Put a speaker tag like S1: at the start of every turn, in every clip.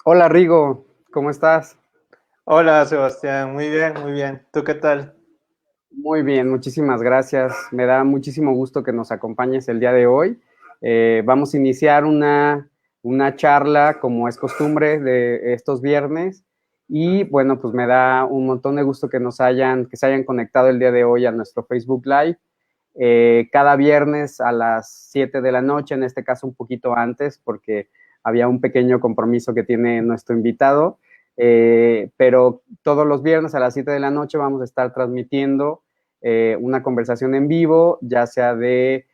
S1: Hola Rigo, ¿cómo estás?
S2: Hola Sebastián, muy bien, muy bien. ¿Tú qué tal?
S1: Muy bien, muchísimas gracias. Me da muchísimo gusto que nos acompañes el día de hoy. Vamos a iniciar una charla, como es costumbre de estos viernes. Y bueno, pues me da un montón de gusto que se hayan conectado el día de hoy a nuestro Facebook Live. Cada viernes a las 7 de la noche, en este caso un poquito antes, porque había un pequeño compromiso que tiene nuestro invitado. Pero todos los viernes a las 7 de la noche vamos a estar transmitiendo una conversación en vivo, ya sea de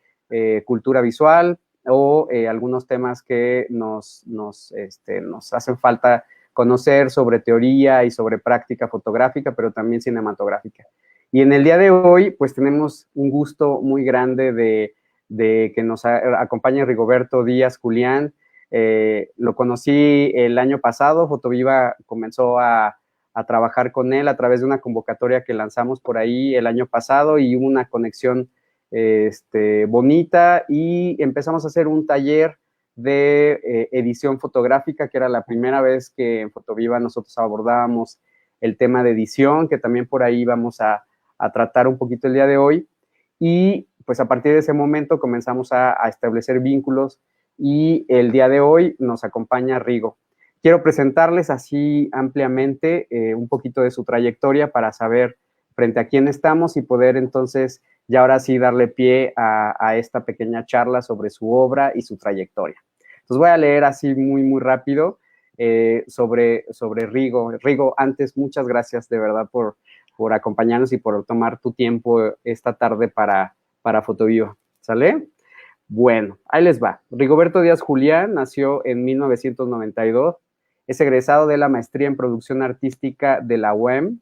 S1: cultura visual o algunos temas que nos hacen falta conocer sobre teoría y sobre práctica fotográfica, pero también cinematográfica. Y en el día de hoy, pues tenemos un gusto muy grande de que nos acompañe Rigoberto Díaz Julián. Lo conocí el año pasado, Fotoviva comenzó a trabajar con él a través de una convocatoria que lanzamos por ahí el año pasado y hubo una conexión bonita y empezamos a hacer un taller de edición fotográfica, que era la primera vez que en Fotoviva nosotros abordábamos el tema de edición, que también por ahí vamos a tratar un poquito el día de hoy. Y pues a partir de ese momento comenzamos a establecer vínculos y el día de hoy nos acompaña Rigo. Quiero presentarles así ampliamente un poquito de su trayectoria para saber frente a quién estamos y poder entonces ya ahora sí darle pie a esta pequeña charla sobre su obra y su trayectoria. Entonces voy a leer así muy rápido sobre Rigo. Rigo, antes muchas gracias de verdad por acompañarnos y por tomar tu tiempo esta tarde para Fotoviva. ¿Sale? Bueno, ahí les va. Rigoberto Díaz Julián nació en 1992, es egresado de la maestría en producción artística de la UEM,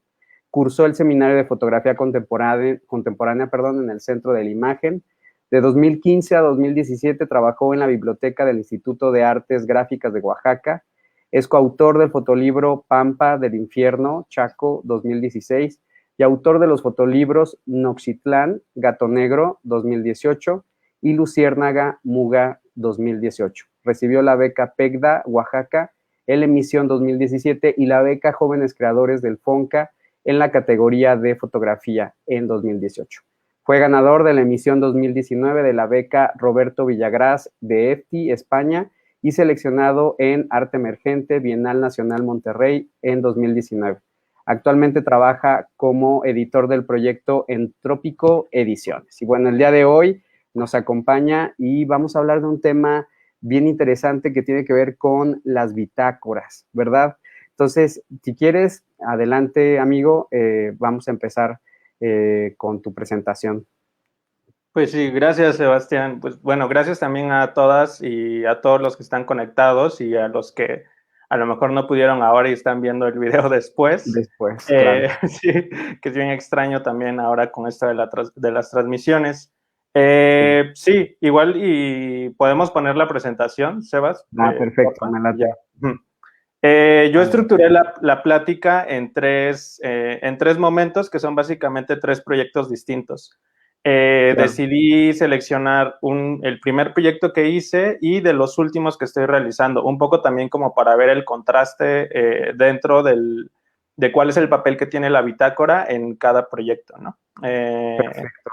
S1: cursó el seminario de fotografía contemporánea en el Centro de la Imagen. De 2015 a 2017 trabajó en la biblioteca del Instituto de Artes Gráficas de Oaxaca. Es coautor del fotolibro Pampa del Infierno, Chaco 2016, y autor de los fotolibros Noxitlán, Gato Negro 2018 y Luciérnaga Muga 2018. Recibió la beca PECDA Oaxaca en la emisión 2017 y la beca Jóvenes Creadores del FONCA en la categoría de fotografía en 2018. Fue ganador de la emisión 2019 de la beca Roberto Villagrás de EFTI, España, y seleccionado en Arte Emergente Bienal Nacional Monterrey en 2019. Actualmente trabaja como editor del proyecto Entrópico Ediciones. Y bueno, el día de hoy nos acompaña y vamos a hablar de un tema bien interesante que tiene que ver con las bitácoras, ¿verdad? Entonces, si quieres, adelante, amigo, vamos a empezar con tu presentación.
S2: Pues sí, gracias Sebastián. Pues bueno, gracias también a todas y a todos los que están conectados y a los que a lo mejor no pudieron ahora y están viendo el video después.
S1: Después, claro.
S2: Sí, que es bien extraño también ahora con esto de las transmisiones.
S1: Sí.
S2: Sí, igual y podemos poner la presentación, Sebas,
S1: Perfecto,
S2: porfa,
S1: me
S2: ya.
S1: late.
S2: Yo
S1: A ver.
S2: estructuré la plática en tres momentos que son básicamente tres proyectos distintos.
S1: Claro.
S2: Decidí seleccionar el primer proyecto que hice y de los últimos que estoy realizando, un poco también como para ver el contraste dentro de cuál es el papel que tiene la bitácora en cada proyecto, ¿no?
S1: Perfecto.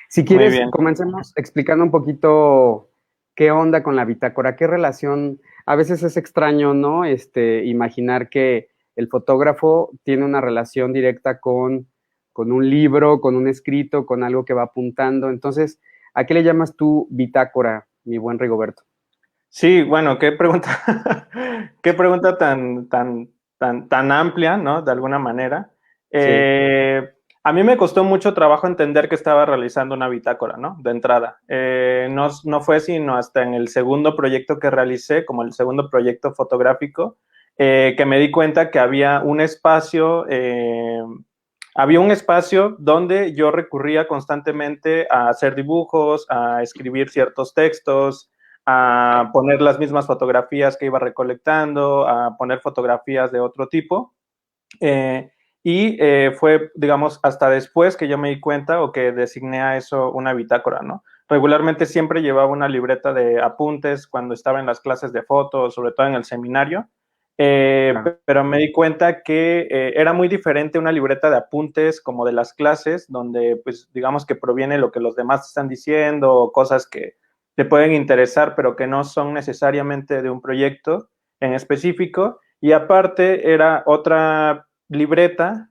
S1: Si
S2: Muy
S1: quieres,
S2: bien.
S1: comencemos explicando un poquito qué onda con la bitácora, qué relación. A veces es extraño, ¿no? Imaginar que el fotógrafo tiene una relación directa con un libro, con un escrito, con algo que va apuntando. Entonces, ¿a qué le llamas tú bitácora, mi buen Rigoberto?
S2: Sí, bueno, qué pregunta, qué pregunta tan amplia, ¿no? De alguna manera.
S1: Sí,
S2: A mí me costó mucho trabajo entender que estaba realizando una bitácora, ¿no? De entrada. No fue sino hasta en el segundo proyecto que realicé, como el segundo proyecto fotográfico, que me di cuenta que había un espacio donde yo recurría constantemente a hacer dibujos, a escribir ciertos textos, a poner las mismas fotografías que iba recolectando, a poner fotografías de otro tipo. Eh, Fue, digamos, hasta después que yo me di cuenta o que designé a eso una bitácora, ¿no? Regularmente siempre llevaba una libreta de apuntes cuando estaba en las clases de fotos, sobre todo en el seminario,
S1: Claro.
S2: Pero me di cuenta que era muy diferente una libreta de apuntes como de las clases, donde pues digamos que proviene lo que los demás están diciendo, o cosas que te pueden interesar, pero que no son necesariamente de un proyecto en específico. Y aparte era otra libreta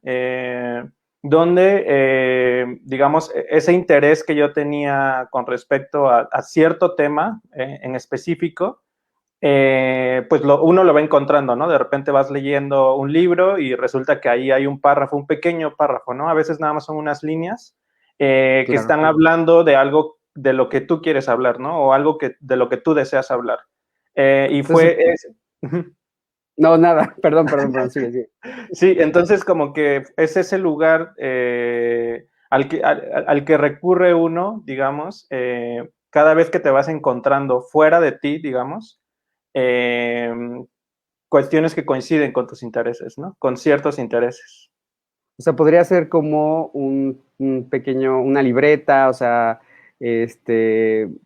S2: donde, digamos, ese interés que yo tenía con respecto a cierto tema en específico, pues uno lo va encontrando, ¿no? De repente vas leyendo un libro y resulta que ahí hay un párrafo, un pequeño párrafo, ¿no? A veces nada más son unas líneas que
S1: Claro.
S2: están hablando de algo de lo que tú quieres hablar, ¿no? O algo de lo que tú deseas hablar. Y
S1: Entonces,
S2: fue...
S1: no, nada, perdón, sigue, sigue.
S2: Sí, entonces como que es ese lugar al que recurre uno, digamos, cada vez que te vas encontrando fuera de ti, digamos, eh, cuestiones que coinciden con tus intereses, ¿no? Con ciertos intereses.
S1: O sea, podría ser como un pequeño, una libreta, o sea,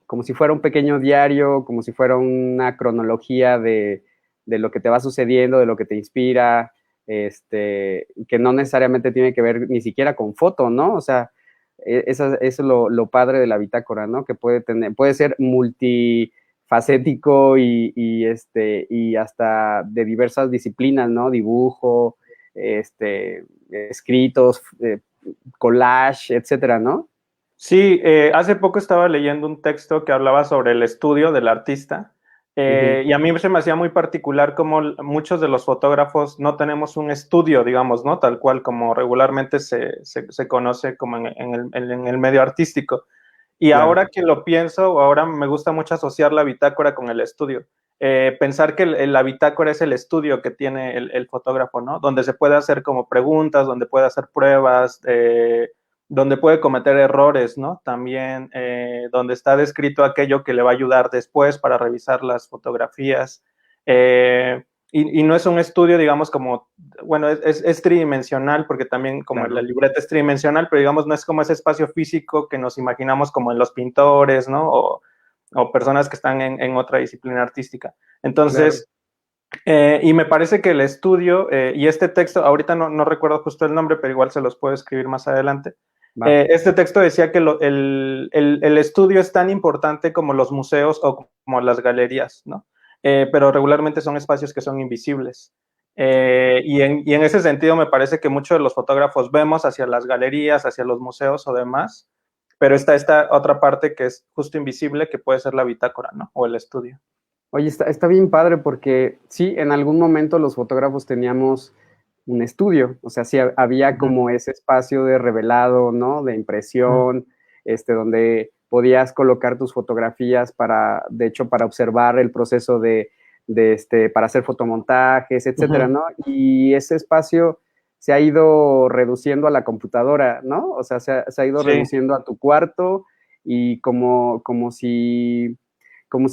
S1: como si fuera un pequeño diario, como si fuera una cronología de lo que te va sucediendo, de lo que te inspira, que no necesariamente tiene que ver ni siquiera con foto, ¿no? O sea, eso es lo padre de la bitácora, ¿no? Que puede ser multifacético y hasta de diversas disciplinas, ¿no? Dibujo, escritos, collage, etcétera, ¿no?
S2: Sí, hace poco estaba leyendo un texto que hablaba sobre el estudio del artista
S1: Uh -huh.
S2: y a mí se me hacía muy particular como muchos de los fotógrafos no tenemos un estudio, digamos, ¿no? Tal cual como regularmente se conoce como en el medio artístico. Y
S1: Claro.
S2: ahora que lo pienso, ahora me gusta mucho asociar la bitácora con el estudio. Pensar que la bitácora es el estudio que tiene el fotógrafo, ¿no? Donde se puede hacer como preguntas, donde puede hacer pruebas, donde puede cometer errores, ¿no? También donde está descrito aquello que le va a ayudar después para revisar las fotografías. Y no es un estudio, digamos, como, bueno, es tridimensional, porque también como la
S1: Claro.
S2: libreta es tridimensional, pero digamos, no es como ese espacio físico que nos imaginamos como en los pintores, ¿no? O personas que están en otra disciplina artística.
S1: Claro.
S2: Entonces, y me parece que el estudio, y este texto, ahorita no recuerdo justo el nombre, pero igual se los puedo escribir más adelante.
S1: Va.
S2: Este texto decía que el estudio es tan importante como los museos o como las galerías, ¿no? Pero regularmente son espacios que son invisibles. Y en ese sentido me parece que muchos de los fotógrafos vemos hacia las galerías, hacia los museos o demás, pero está esta otra parte que es justo invisible, que puede ser la bitácora, ¿no? O el estudio.
S1: Oye, está bien padre porque sí, en algún momento los fotógrafos teníamos un estudio, o sea, sí había como ese espacio de revelado, ¿no? De impresión, donde podías colocar tus fotografías de hecho, para observar el proceso para hacer fotomontajes, etcétera, ¿no? Y ese espacio se ha ido reduciendo a la computadora, ¿no? O sea, se ha ido
S2: Sí.
S1: reduciendo a tu cuarto y como si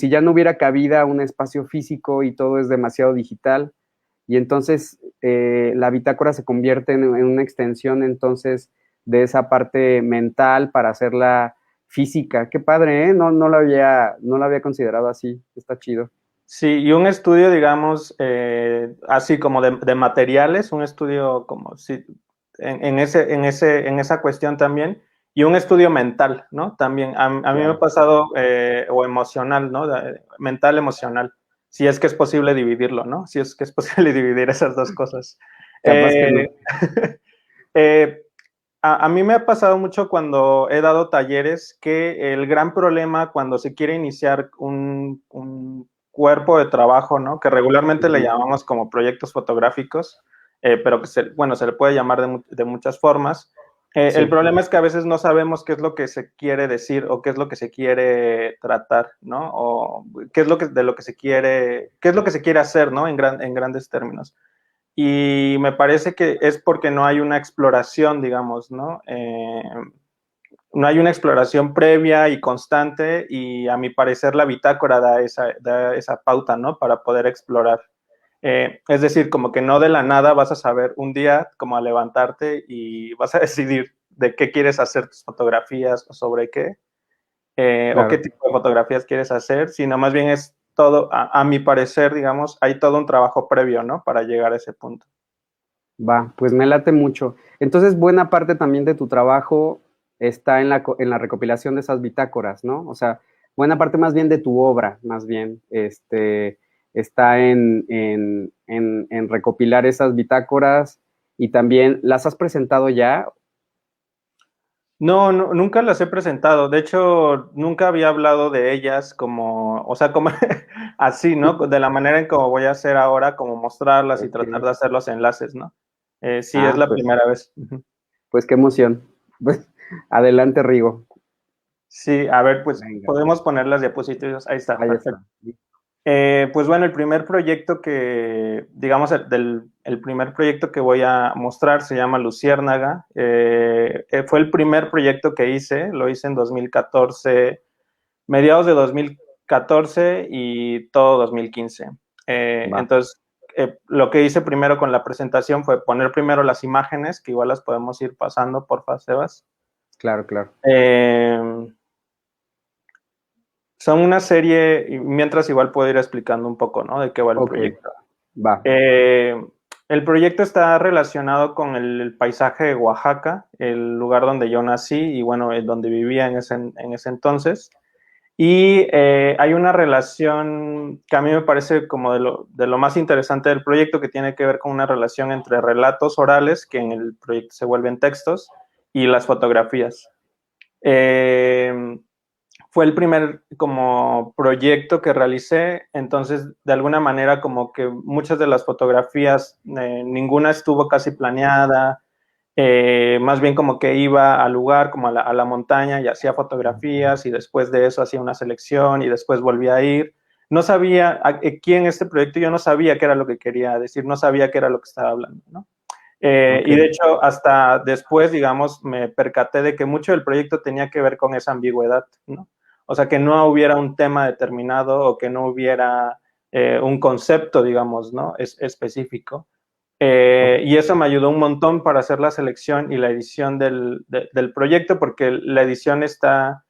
S1: ya no hubiera cabida un espacio físico y todo es demasiado digital. Y entonces la bitácora se convierte en una extensión entonces de esa parte mental para hacerla física. Qué padre, ¿eh? No lo había considerado así. Está chido.
S2: Sí, y un estudio, digamos, así como de materiales, un estudio como si, en esa cuestión también, y un estudio mental, ¿no? También, a mí me ha
S1: Claro.
S2: pasado, o emocional, ¿no? Mental, emocional, si es que es posible dividirlo, ¿no? Si es que es posible dividir esas dos cosas.
S1: Capaz que no.
S2: Eh, eh, a mí me ha pasado mucho cuando he dado talleres que el gran problema cuando se quiere iniciar un cuerpo de trabajo, ¿no? Que regularmente le llamamos como proyectos fotográficos, pero que bueno, se le puede llamar de muchas formas. El
S1: Sí,
S2: problema es que a veces no sabemos qué es lo que se quiere decir o qué es lo que se quiere tratar, ¿no? O qué es lo que, de lo que se quiere, qué es lo que se quiere hacer, ¿no? En grandes términos. Y me parece que es porque no hay una exploración, digamos, ¿no? No hay una exploración previa y constante y a mi parecer la bitácora da esa pauta, ¿no? Para poder explorar. Es decir, como que no de la nada vas a saber un día como a levantarte y vas a decidir de qué quieres hacer tus fotografías o sobre qué, o qué
S1: claro.
S2: tipo de fotografías quieres hacer, sino más bien es todo, a mi parecer, digamos, hay todo un trabajo previo, ¿no? Para llegar a ese punto.
S1: Va, pues me late mucho. Entonces, buena parte también de tu trabajo está en la recopilación de esas bitácoras, ¿no? O sea, buena parte más bien de tu obra, más bien, está en recopilar esas bitácoras y también, ¿las has presentado ya?
S2: No, no, nunca las he presentado. De hecho, nunca había hablado de ellas como, o sea, como así, ¿no? De la manera en como voy a hacer ahora, como mostrarlas y
S1: Ok.
S2: tratar de hacer los enlaces, ¿no? Sí, es
S1: Ah,
S2: la primera vez. Ujú.
S1: pues qué emoción. Pues, adelante, Rigo.
S2: Sí, a ver, pues
S1: Venga,
S2: podemos poner las diapositivas. Ahí está,
S1: ahí
S2: perfecto.
S1: está.
S2: Pues bueno, el primer proyecto que, digamos, el primer proyecto que voy a mostrar se llama Luciérnaga. Fue el primer proyecto que hice, lo hice en 2014, mediados de 2014 y todo 2015.
S1: Va,
S2: Entonces, lo que hice primero con la presentación fue poner primero las imágenes, que igual las podemos ir pasando, porfa, Sebas.
S1: claro, claro.
S2: Eh, Son una serie, y mientras igual puedo ir explicando un poco, ¿no? De qué va el
S1: Ok,
S2: proyecto.
S1: va.
S2: Eh, el proyecto está relacionado con el paisaje de Oaxaca, el lugar donde yo nací y bueno, donde vivía en ese entonces. Y hay una relación que a mí me parece como de lo más interesante del proyecto, que tiene que ver con una relación entre relatos orales, que en el proyecto se vuelven textos, y las fotografías. Eh, Fue el primer como proyecto que realicé, entonces de alguna manera como que muchas de las fotografías, ninguna estuvo casi planeada, más bien como que iba al lugar, como a la montaña y hacía fotografías y después de eso hacía una selección y después volvía a ir. No sabía, aquí en este proyecto yo no sabía qué era lo que quería decir, no sabía qué era lo que estaba hablando, ¿no?
S1: Ok,
S2: Y de hecho, hasta después, digamos, me percaté de que mucho del proyecto tenía que ver con esa ambigüedad, ¿no? O sea, que no hubiera un tema determinado o que no hubiera un concepto, digamos, ¿no? Específico.
S1: ok.
S2: Y eso me ayudó un montón para hacer la selección y la edición del proyecto, porque la edición está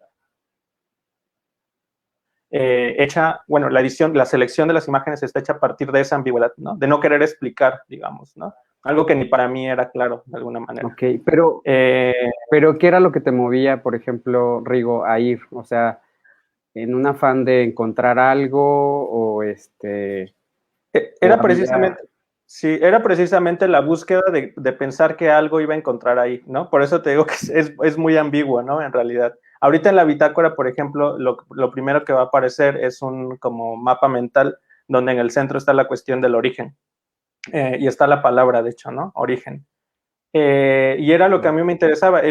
S2: hecha, bueno, la selección de las imágenes está hecha a partir de esa ambigüedad, ¿no? De no querer explicar, digamos, ¿no? Algo que ni para mí era claro, de alguna manera.
S1: Ok, pero,
S2: Eh,
S1: pero ¿qué era lo que te movía, por ejemplo, Rigo, a ir? O sea, en un afán de encontrar algo o o
S2: era
S1: había,
S2: precisamente, sí, era precisamente la búsqueda de pensar que algo iba a encontrar ahí, ¿no? Por eso te digo que es muy ambiguo, ¿no? En realidad. Ahorita en la bitácora, por ejemplo, lo primero que va a aparecer es un como mapa mental donde en el centro está la cuestión del origen. Y está la palabra, de hecho, ¿no? Origen. Y era lo que a mí me interesaba.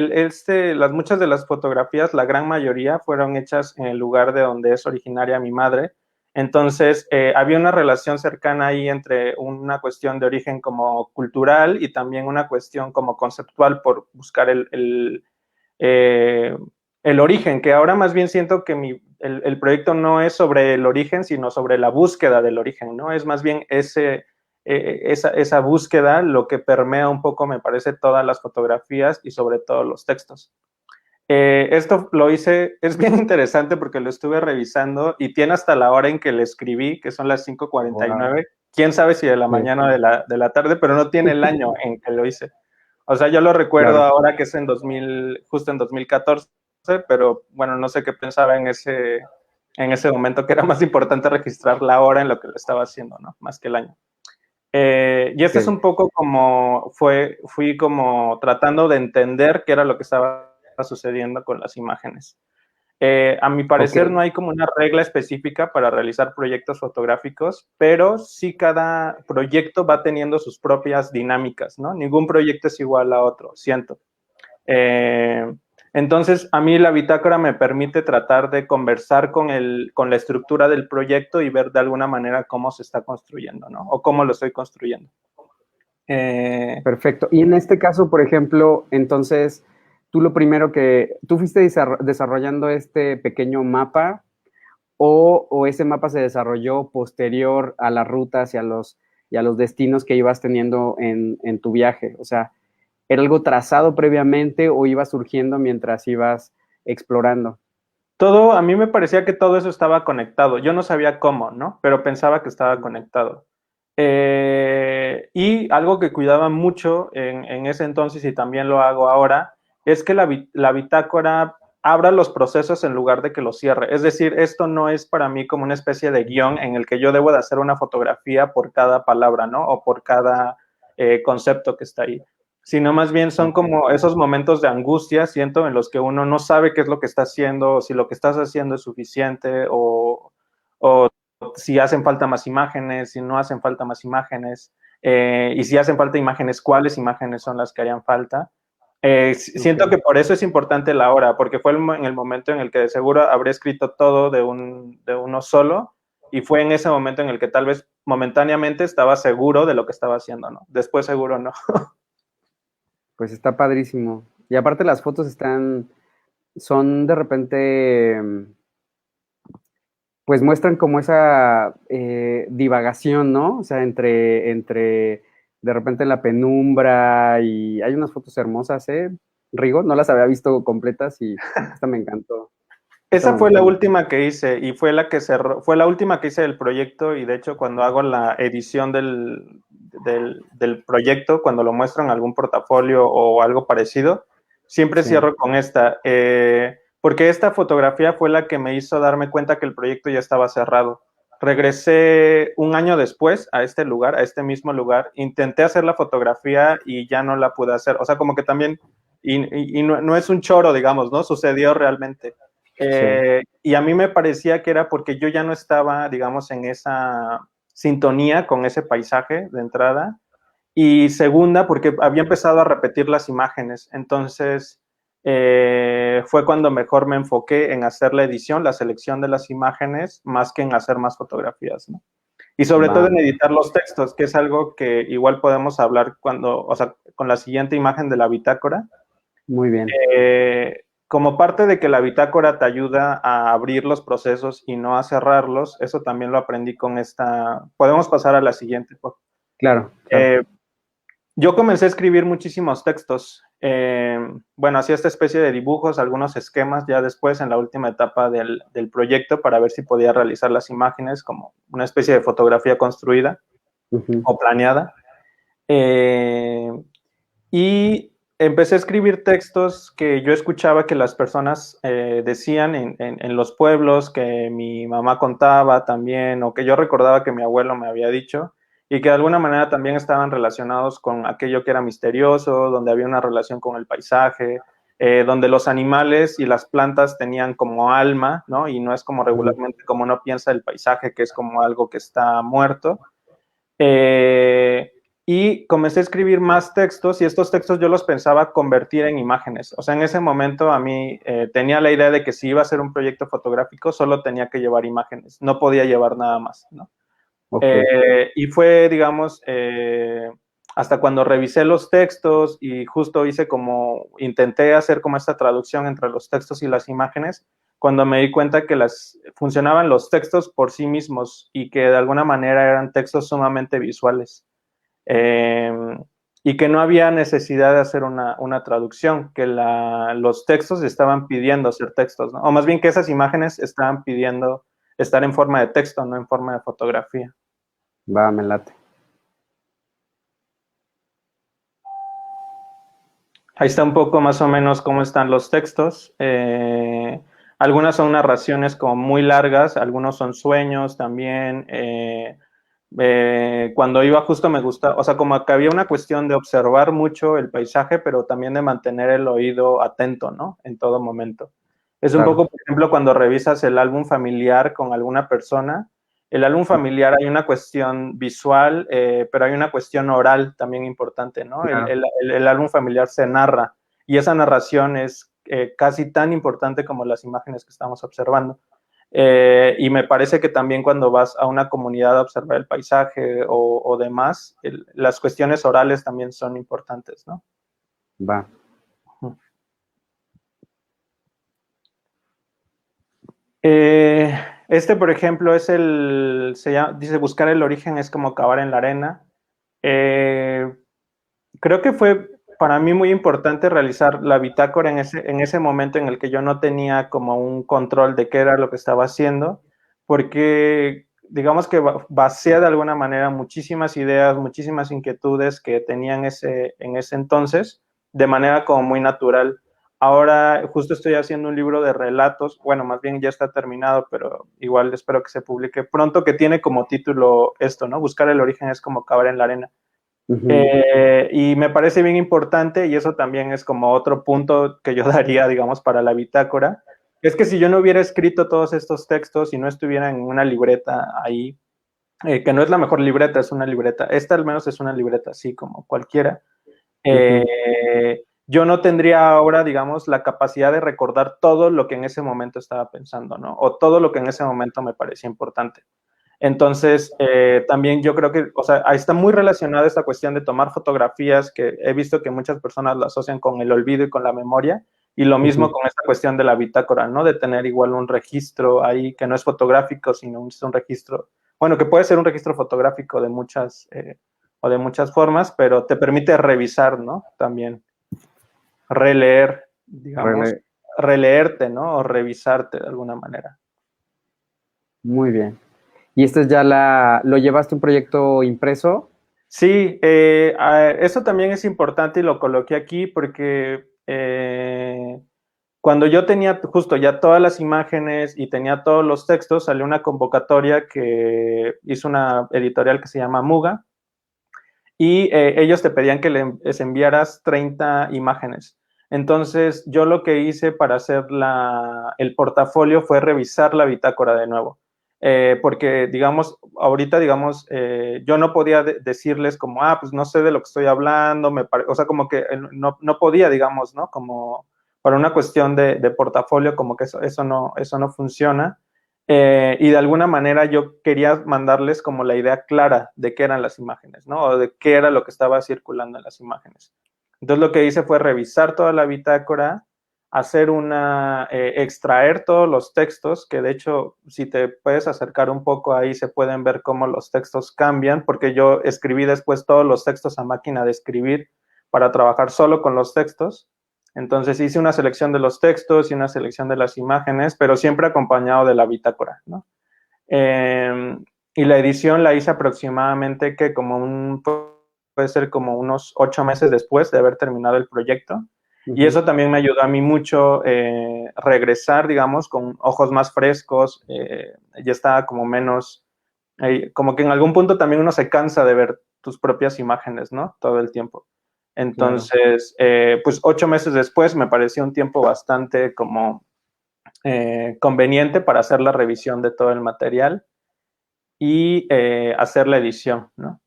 S2: Muchas de las fotografías, la gran mayoría, fueron hechas en el lugar de donde es originaria mi madre. Entonces, había una relación cercana ahí entre una cuestión de origen como cultural y también una cuestión como conceptual por buscar eh, el origen, que ahora más bien siento que el proyecto no es sobre el origen, sino sobre la búsqueda del origen, ¿no? Es más bien esa búsqueda lo que permea un poco, me parece, todas las fotografías y sobre todo los textos. Esto lo hice, es bien interesante porque lo estuve revisando y tiene hasta la hora en que le escribí, que son las 5:49.
S1: wow,
S2: Quién sabe si de la
S1: sí,
S2: mañana o de la tarde, pero no tiene el año en que lo hice. O sea, yo lo recuerdo
S1: claro.
S2: ahora que es justo en 2014, pero bueno, no sé qué pensaba en ese momento, que era más importante registrar la hora en lo que lo estaba haciendo, ¿no? Más que el año. Y este es
S1: Ok,
S2: un poco como fui como tratando de entender qué era lo que estaba sucediendo con las imágenes. A mi
S1: ok,
S2: parecer no hay como una regla específica para realizar proyectos fotográficos, pero sí cada proyecto va teniendo sus propias dinámicas, ¿no? Ningún proyecto es igual a otro, siento. Eh, entonces, a mí la bitácora me permite tratar de conversar con la estructura del proyecto y ver de alguna manera cómo se está construyendo, ¿no? O cómo lo estoy construyendo. Eh,
S1: perfecto. Y en este caso, por ejemplo, entonces, tú fuiste desarrollando este pequeño mapa o ese mapa se desarrolló posterior a las rutas y a los destinos que ibas teniendo en tu viaje. O sea, ¿era algo trazado previamente o iba surgiendo mientras ibas explorando?
S2: todo, a mí me parecía que todo eso estaba conectado. Yo no sabía cómo, ¿no? Pero pensaba que estaba conectado. Y algo que cuidaba mucho en ese entonces y también lo hago ahora, es que la bitácora abra los procesos en lugar de que los cierre. Es decir, esto no es para mí como una especie de guión en el que yo debo de hacer una fotografía por cada palabra, ¿no? O por cada concepto que está ahí, sino más bien son como esos momentos de angustia, siento, en los que uno no sabe qué es lo que está haciendo, o si lo que estás haciendo es suficiente, o si hacen falta más imágenes, si no hacen falta más imágenes, y si hacen falta imágenes, cuáles imágenes son las que harían falta. Siento que por eso es importante la hora, porque fue en el momento en el que de seguro habría escrito todo de uno solo, y fue en ese momento en el que tal vez momentáneamente estaba seguro de lo que estaba haciendo, ¿no? Después seguro no.
S1: Pues está padrísimo. Y aparte las fotos son de repente, pues muestran como esa divagación, ¿no? O sea, entre de repente la penumbra y hay unas fotos hermosas, ¿eh? Rigo, no las había visto completas y esta me encantó. Esta
S2: Esa
S1: me
S2: fue
S1: gustó
S2: la
S1: mucho.
S2: última que hice y fue la que cerró, fue la última que hice del proyecto y de hecho cuando hago la edición del proyecto, cuando lo muestro en algún portafolio o algo parecido, siempre
S1: Sí.
S2: cierro con esta, porque esta fotografía fue la que me hizo darme cuenta que el proyecto ya estaba cerrado. Regresé un año después a este lugar, a este mismo lugar, intenté hacer la fotografía y ya no la pude hacer, o sea, como que también, y no, no es un choro, digamos, ¿no? Sucedió realmente.
S1: Sí.
S2: Y a mí me parecía que era porque yo ya no estaba, digamos, en esa sintonía con ese paisaje de entrada. Y segunda, porque había empezado a repetir las imágenes. Entonces, fue cuando mejor me enfoqué en hacer la edición, la selección de las imágenes, más que en hacer más fotografías, ¿no? Y sobre todo
S1: Va,
S2: en editar los textos, que es algo que igual podemos hablar cuando, o sea, con la siguiente imagen de la bitácora.
S1: muy bien.
S2: Como parte de que la bitácora te ayuda a abrir los procesos y no a cerrarlos, eso también lo aprendí con esta. Podemos pasar a la siguiente.
S1: Claro, claro.
S2: Eh, yo comencé a escribir muchísimos textos. Bueno, hacía esta especie de dibujos, algunos esquemas ya después en la última etapa del proyecto para ver si podía realizar las imágenes como una especie de fotografía construida
S1: Ujú.
S2: o planeada. Eh, y empecé a escribir textos que yo escuchaba que las personas decían en los pueblos, que mi mamá contaba también, o que yo recordaba que mi abuelo me había dicho, y que de alguna manera también estaban relacionados con aquello que era misterioso, donde había una relación con el paisaje, donde los animales y las plantas tenían como alma, ¿no? Y no es como
S1: Ujú.
S2: regularmente como uno piensa el paisaje, que es como algo que está muerto. Eh, y comencé a escribir más textos y estos textos yo los pensaba convertir en imágenes. O sea, en ese momento a mí tenía la idea de que si iba a ser un proyecto fotográfico solo tenía que llevar imágenes, no podía llevar nada más, ¿no?
S1: Ok.
S2: Y fue, digamos, hasta cuando revisé los textos y justo hice como, intenté hacer como esta traducción entre los textos y las imágenes, cuando me di cuenta que funcionaban los textos por sí mismos y que de alguna manera eran textos sumamente visuales. Eh, y que no había necesidad de hacer una traducción, que los textos estaban pidiendo ser textos, ¿no? O más bien que esas imágenes estaban pidiendo estar en forma de texto, no en forma de fotografía.
S1: Va, me late.
S2: Ahí está un poco más o menos cómo están los textos. Algunas son narraciones como muy largas, algunos son sueños también. Cuando iba justo me gusta, o sea, como que había una cuestión de observar mucho el paisaje, pero también de mantener el oído atento, ¿no? En todo momento. Es un
S1: Claro.
S2: poco, por ejemplo, cuando revisas el álbum familiar con alguna persona, el álbum familiar hay una cuestión visual, pero hay una cuestión oral también importante, ¿no?
S1: Claro.
S2: El álbum familiar se narra y esa narración es casi tan importante como las imágenes que estamos observando. Y me parece que también cuando vas a una comunidad a observar el paisaje o demás, las cuestiones orales también son importantes, ¿no?
S1: Va.
S2: Eh, por ejemplo, dice buscar el origen es como cavar en la arena. Eh, creo que fue para mí muy importante realizar la bitácora en ese momento en el que yo no tenía como un control de qué era lo que estaba haciendo, porque digamos que vacía de alguna manera muchísimas ideas, muchísimas inquietudes que tenía en ese entonces, de manera como muy natural. Ahora justo estoy haciendo un libro de relatos, bueno, más bien ya está terminado, pero igual espero que se publique pronto, que tiene como título esto, ¿no? Buscar el origen es como cavar en la arena. Y me parece bien importante, y eso también es como otro punto que yo daría, digamos, para la bitácora, es que si yo no hubiera escrito todos estos textos y no estuviera en una libreta ahí, que no es la mejor libreta, es una libreta, esta al menos es una libreta así como cualquiera, yo no tendría ahora, digamos, la capacidad de recordar todo lo que en ese momento estaba pensando, ¿no? O todo lo que en ese momento me parecía importante. Entonces, también yo creo que, o sea, ahí está muy relacionada esta cuestión de tomar fotografías, que he visto que muchas personas lo asocian con el olvido y con la memoria, y lo mismo con esta cuestión de la bitácora, ¿no? De tener igual un registro ahí que no es fotográfico, sino un registro, bueno, que puede ser un registro fotográfico de muchas, o de muchas formas, pero te permite revisar, ¿no? También releer, digamos, releerte, ¿no? O revisarte de alguna manera.
S1: Muy bien. ¿Y esto es ya lo llevaste un proyecto impreso?
S2: Sí, eso también es importante y lo coloqué aquí porque cuando yo tenía justo ya todas las imágenes y tenía todos los textos, salió una convocatoria que hizo una editorial que se llama Muga y ellos te pedían que les enviaras 30 imágenes. Entonces, yo lo que hice para hacer el portafolio fue revisar la bitácora de nuevo. Porque, digamos, ahorita, digamos, yo no podía decirles como, pues no sé de lo que estoy hablando, o sea, como que no podía, digamos, ¿no? Como para una cuestión de portafolio, como que eso no funciona. Y de alguna manera yo quería mandarles como la idea clara de qué eran las imágenes, ¿no? O de qué era lo que estaba circulando en las imágenes. Entonces lo que hice fue revisar toda la bitácora, extraer todos los textos, que de hecho, si te puedes acercar un poco ahí, se pueden ver cómo los textos cambian, porque yo escribí después todos los textos a máquina de escribir para trabajar solo con los textos. Entonces hice una selección de los textos y una selección de las imágenes, pero siempre acompañado de la bitácora, ¿no? Y la edición la hice aproximadamente que puede ser como unos 8 meses después de haber terminado el proyecto. Y eso también me ayudó a mí mucho regresar, digamos, con ojos más frescos. Ya estaba como menos, como que en algún punto también uno se cansa de ver tus propias imágenes, ¿no? Todo el tiempo. Entonces, pues 8 meses después me pareció un tiempo bastante como conveniente para hacer la revisión de todo el material y hacer la edición, ¿no?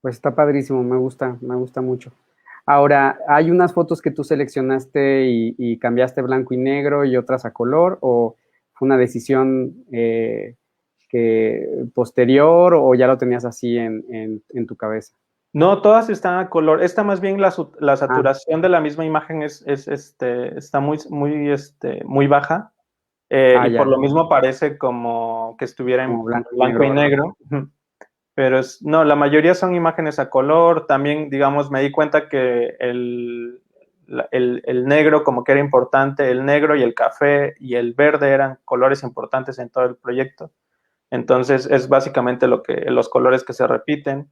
S1: Pues está padrísimo, me gusta mucho. Ahora, ¿hay unas fotos que tú seleccionaste y cambiaste blanco y negro y otras a color? ¿O fue una decisión posterior o ya lo tenías así en tu cabeza?
S2: No, todas están a color. Esta más bien la saturación de la misma imagen está muy baja. Y por
S1: Ya,
S2: lo mismo parece como que estuviera en
S1: como blanco y
S2: blanco y
S1: negro, ¿verdad?
S2: negro. Pero no, la mayoría son imágenes a color. También, digamos, me di cuenta que el negro como que era importante, el negro y el café y el verde eran colores importantes en todo el proyecto. Entonces es básicamente los colores que se repiten.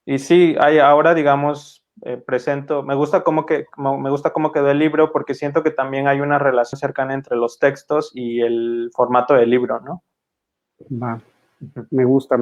S2: Y sí, ahora digamos, me gusta me gusta cómo quedó el libro porque siento que también hay una relación cercana entre los textos y el formato del libro, ¿no?
S1: Va, me gusta.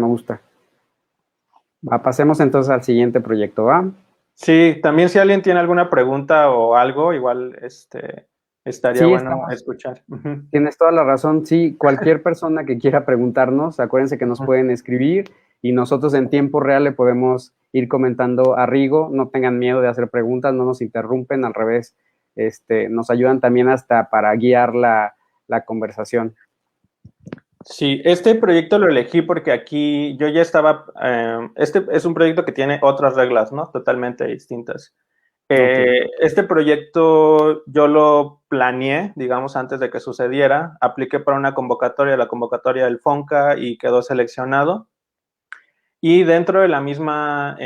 S1: Va, pasemos entonces al siguiente proyecto, ¿va?
S2: Sí, también si alguien tiene alguna pregunta o algo, igual estaría
S1: Sí,
S2: bueno escuchar.
S1: tienes toda la razón. Sí, cualquier persona que quiera preguntarnos, acuérdense que nos pueden escribir y nosotros en tiempo real le podemos ir comentando a Rigo. No tengan miedo de hacer preguntas, no nos interrumpen, al revés, nos ayudan también hasta para guiar la conversación.
S2: Sí, este proyecto lo elegí porque aquí yo ya estaba, este es un proyecto que tiene otras reglas, ¿no? Totalmente distintas.
S1: Ok.
S2: Este proyecto yo lo planeé, digamos, antes de que sucediera. Apliqué para una convocatoria, la convocatoria del FONCA y quedó seleccionado. y dentro de la misma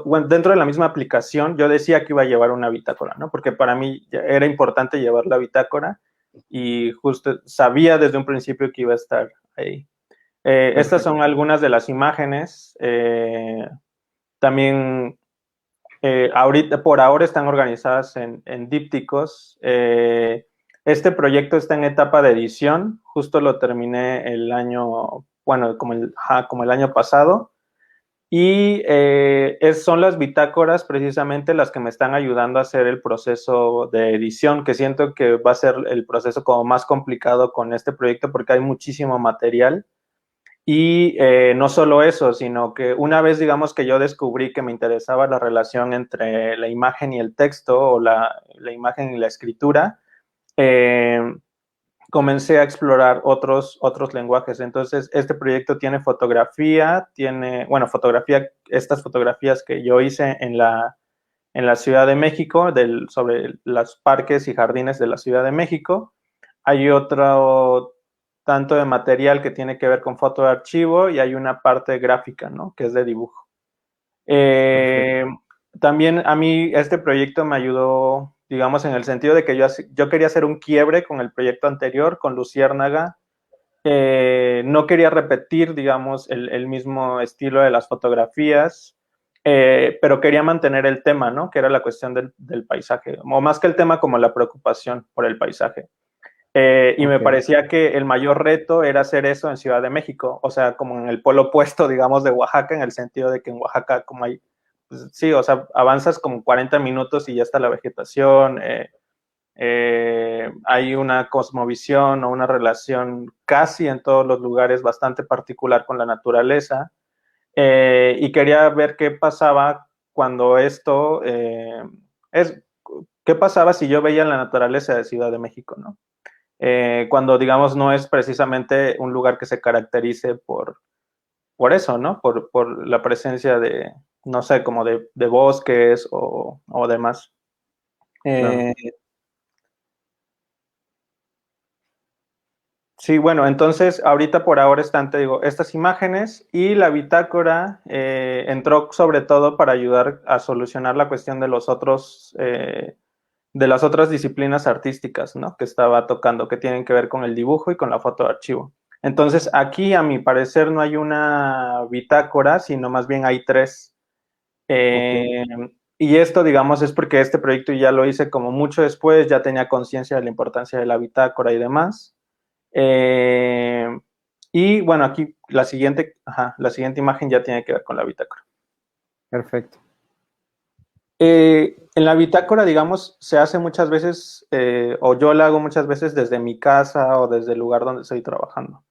S2: bueno, dentro de la misma aplicación, yo decía que iba a llevar una bitácora, ¿no? Porque para mí era importante llevar la bitácora y justo sabía desde un principio que iba a estar ahí. Estas son algunas de las imágenes. También por ahora están organizadas en dípticos. Este proyecto está en etapa de edición. Justo lo terminé el año, bueno, como el año pasado. Y son las bitácoras precisamente las que me están ayudando a hacer el proceso de edición, que siento que va a ser el proceso como más complicado con este proyecto porque hay muchísimo material. Y no solo eso, sino que una vez, digamos, que yo descubrí que me interesaba la relación entre la imagen y el texto, o la imagen y la escritura, eh, comencé a explorar otros lenguajes. Entonces, este proyecto tiene fotografía, estas fotografías que yo hice en la Ciudad de México, sobre los parques y jardines de la Ciudad de México. Hay otro tanto de material que tiene que ver con foto de archivo y hay una parte gráfica, ¿no? Que es de dibujo. También a mí este proyecto me ayudó, digamos, en el sentido de que yo quería hacer un quiebre con el proyecto anterior, con Luciérnaga. No quería repetir, digamos, el mismo estilo de las fotografías, pero quería mantener el tema, ¿no? Que era la cuestión del paisaje, o más que el tema, como la preocupación por el paisaje. Y me parecía que el mayor reto era hacer eso en Ciudad de México, o sea, como en el polo opuesto, digamos, de Oaxaca, en el sentido de que en Oaxaca, como hay, pues, sí, o sea, avanzas como 40 minutos y ya está la vegetación, hay una cosmovisión o una relación casi en todos los lugares bastante particular con la naturaleza, y quería ver qué pasaba cuando qué pasaba si yo veía la naturaleza de Ciudad de México, ¿no? Cuando, digamos, no es precisamente un lugar que se caracterice por eso, ¿no? Por la presencia de, no sé, como de bosques o demás.
S1: Claro.
S2: Sí, bueno, entonces ahorita por ahora están, te digo, estas imágenes, y la bitácora entró sobre todo para ayudar a solucionar la cuestión de de las otras disciplinas artísticas, ¿no? Que estaba tocando, que tienen que ver con el dibujo y con la foto de archivo. Entonces, aquí, a mi parecer, no hay una bitácora, sino más bien hay tres. Eh, y esto, digamos, es porque este proyecto ya lo hice como mucho después, ya tenía conciencia de la importancia de la bitácora y demás. Eh, y bueno, aquí la siguiente imagen ya tiene que ver con la bitácora.
S1: Perfecto.
S2: En la bitácora, digamos, se hace muchas veces, o yo la hago muchas veces desde mi casa o desde el lugar donde estoy trabajando.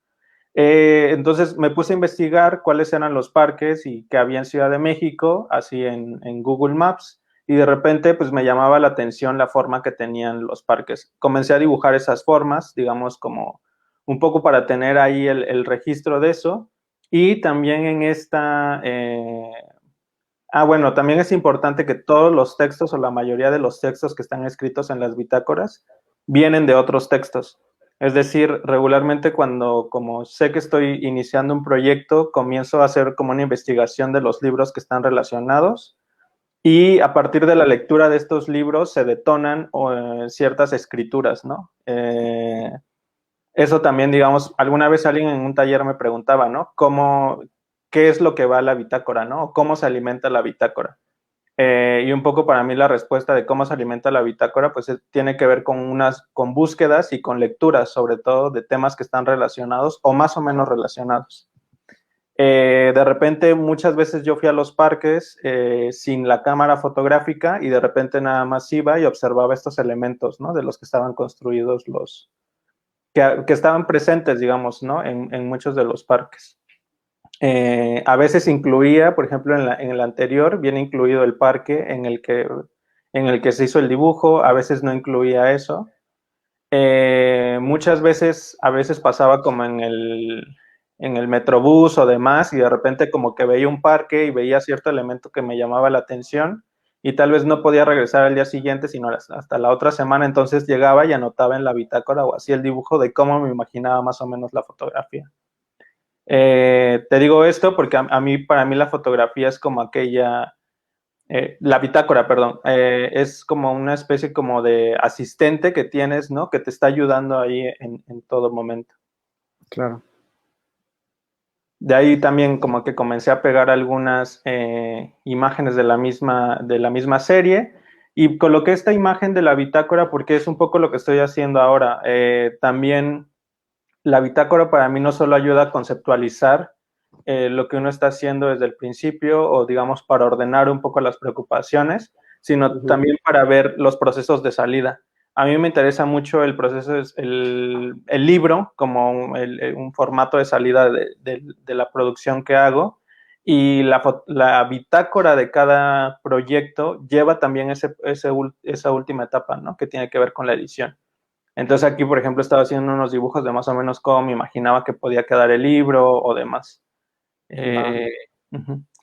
S2: Entonces me puse a investigar cuáles eran los parques y que había en Ciudad de México, así en Google Maps, y de repente pues me llamaba la atención la forma que tenían los parques. Comencé a dibujar esas formas, digamos, como un poco para tener ahí el registro de eso, y también en bueno, también es importante que todos los textos, o la mayoría de los textos que están escritos en las bitácoras, vienen de otros textos. Es decir, regularmente cuando, como sé que estoy iniciando un proyecto, comienzo a hacer como una investigación de los libros que están relacionados, y a partir de la lectura de estos libros se detonan ciertas escrituras, ¿no? Eso también, digamos, alguna vez alguien en un taller me preguntaba, ¿no? ¿Qué es lo que va a la bitácora, ¿no? ¿Cómo se alimenta la bitácora? Y un poco para mí la respuesta de cómo se alimenta la bitácora, pues tiene que ver con búsquedas y con lecturas, sobre todo de temas que están relacionados o más o menos relacionados. De repente, muchas veces yo fui a los parques sin la cámara fotográfica, y de repente nada más iba y observaba estos elementos, ¿no? De los que estaban construidos que estaban presentes, digamos, ¿no? En muchos de los parques. A veces incluía, por ejemplo, en el anterior, viene incluido el parque en el que se hizo el dibujo, a veces no incluía eso. Muchas veces, a veces pasaba como en el Metrobús o demás, y de repente como que veía un parque y veía cierto elemento que me llamaba la atención, y tal vez no podía regresar al día siguiente, sino hasta la otra semana. Entonces llegaba y anotaba en la bitácora o hacía el dibujo de cómo me imaginaba más o menos la fotografía. Te digo esto porque para mí la fotografía es como aquella, la bitácora, perdón, es como una especie como de asistente que tienes, ¿no? Que te está ayudando ahí en todo momento.
S1: Claro.
S2: De ahí también como que comencé a pegar algunas imágenes de la misma serie y coloqué esta imagen de la bitácora porque es un poco lo que estoy haciendo ahora. También la bitácora para mí no solo ayuda a conceptualizar lo que uno está haciendo desde el principio o digamos para ordenar un poco las preocupaciones, sino también para ver los procesos de salida. A mí me interesa mucho el proceso, el libro como un formato de salida de la producción que hago y la bitácora de cada proyecto lleva también esa última etapa, ¿no? Que tiene que ver con la edición. Entonces aquí, por ejemplo, estaba haciendo unos dibujos de más o menos cómo me imaginaba que podía quedar el libro o demás.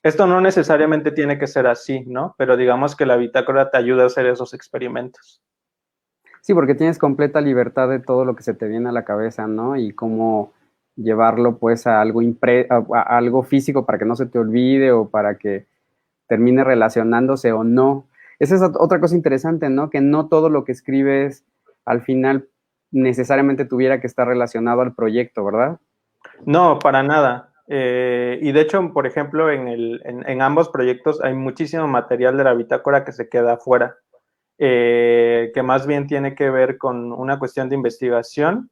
S2: Esto no necesariamente tiene que ser así, ¿no? Pero digamos que la bitácora te ayuda a hacer esos experimentos.
S1: Sí, porque tienes completa libertad de todo lo que se te viene a la cabeza, ¿no? Y cómo llevarlo pues a algo, a algo físico para que no se te olvide o para que termine relacionándose o no. Esa es otra cosa interesante, ¿no? Que no todo lo que escribes al final necesariamente tuviera que estar relacionado al proyecto, ¿verdad?
S2: No, para nada. Y de hecho, por ejemplo, en ambos proyectos hay muchísimo material de la bitácora que se queda afuera, que más bien tiene que ver con una cuestión de investigación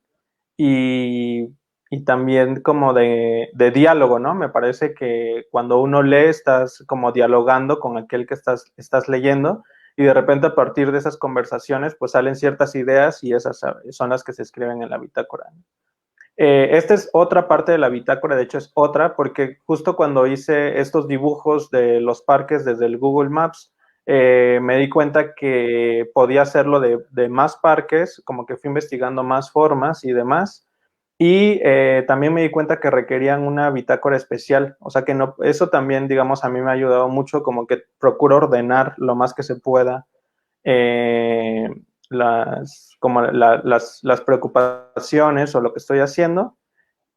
S2: y, y también como de diálogo, ¿no? Me parece que cuando uno lee estás como dialogando con aquel que estás leyendo y de repente a partir de esas conversaciones pues salen ciertas ideas y esas son las que se escriben en la bitácora. Esta es otra parte de la bitácora, de hecho es otra, porque justo cuando hice estos dibujos de los parques desde el Google Maps, me di cuenta que podía hacerlo de más parques, como que fui investigando más formas y demás, y también me di cuenta que requerían una bitácora especial, o sea que no, eso también, digamos, a mí me ha ayudado mucho, como que procuro ordenar lo más que se pueda eh, las preocupaciones o lo que estoy haciendo.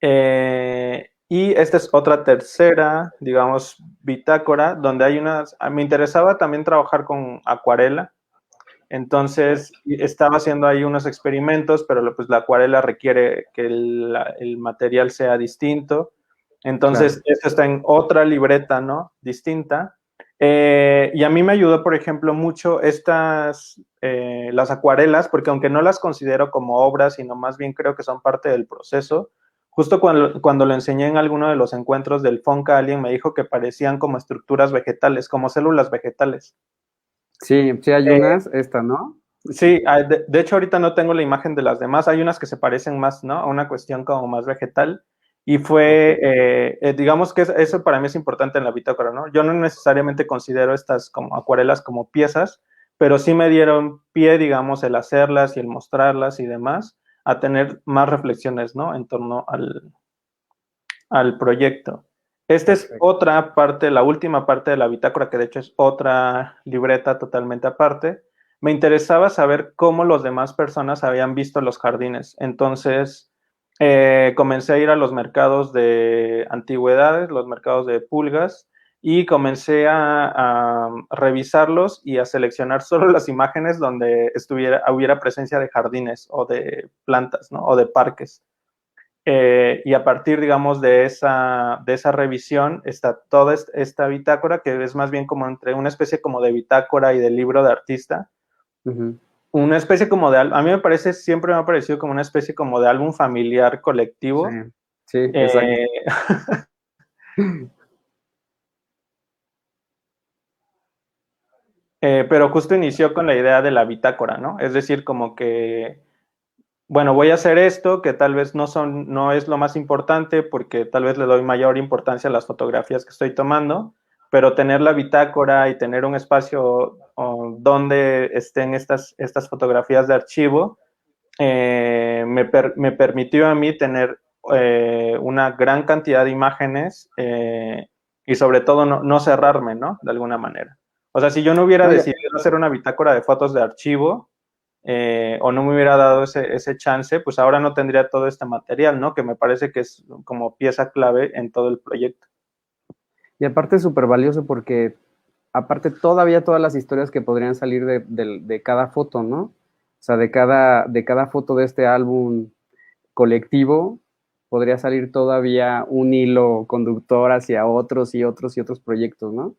S2: Y esta es otra tercera, digamos, bitácora, donde hay unas, me interesaba también trabajar con acuarela, entonces estaba haciendo ahí unos experimentos, pero pues la acuarela requiere que el material sea distinto, entonces
S1: Claro.
S2: esto está en otra libreta, ¿no? Distinta. Y a mí me ayudó, por ejemplo, mucho las acuarelas, porque aunque no las considero como obras, sino más bien creo que son parte del proceso, justo cuando lo enseñé en alguno de los encuentros del Fonca, alguien me dijo que parecían como estructuras vegetales, como células vegetales.
S1: Sí, sí hay
S2: Eh,
S1: unas, esta, ¿no?
S2: Sí, de hecho ahorita no tengo la imagen de las demás, hay unas que se parecen más, ¿no? A una cuestión como más vegetal y
S1: Ok.
S2: digamos que eso para mí es importante en la bitácora, ¿no? Yo no necesariamente considero estas como acuarelas como piezas, pero sí me dieron pie, digamos, el hacerlas y el mostrarlas y demás, a tener más reflexiones, ¿no? En torno al proyecto. Esta es
S1: Perfecto.
S2: otra parte, la última parte de la bitácora, que de hecho es otra libreta totalmente aparte. Me interesaba saber cómo las demás personas habían visto los jardines. Entonces, comencé a ir a los mercados de antigüedades, los mercados de pulgas, y comencé a revisarlos y a seleccionar solo las imágenes donde hubiera presencia de jardines o de plantas, ¿no? O de parques. Y a partir, digamos, de esa revisión está toda esta bitácora, que es más bien como entre una especie como de bitácora y de libro de artista. Una especie como a mí me parece, siempre me ha parecido como una especie como de álbum familiar
S1: Sí,
S2: colectivo.
S1: sí, exacto.
S2: Eh, pero justo inició con la idea de la bitácora, ¿no? Es decir, como que bueno, voy a hacer esto, que tal vez no es lo más importante porque tal vez le doy mayor importancia a las fotografías que estoy tomando, pero tener la bitácora y tener un espacio donde estén estas fotografías de archivo, me permitió a mí tener una gran cantidad de imágenes y sobre todo no cerrarme, ¿no? De alguna manera. O sea, si yo no hubiera
S1: No, ya,
S2: decidido hacer una bitácora de fotos de archivo, o no me hubiera dado ese chance, pues ahora no tendría todo este material, ¿no? Que me parece que es como pieza clave en todo el proyecto.
S1: Y aparte es súper valioso porque aparte todavía todas las historias que podrían salir de cada foto, ¿no? O sea, de cada foto de este álbum colectivo podría salir todavía un hilo conductor hacia otros y otros y otros proyectos, ¿no?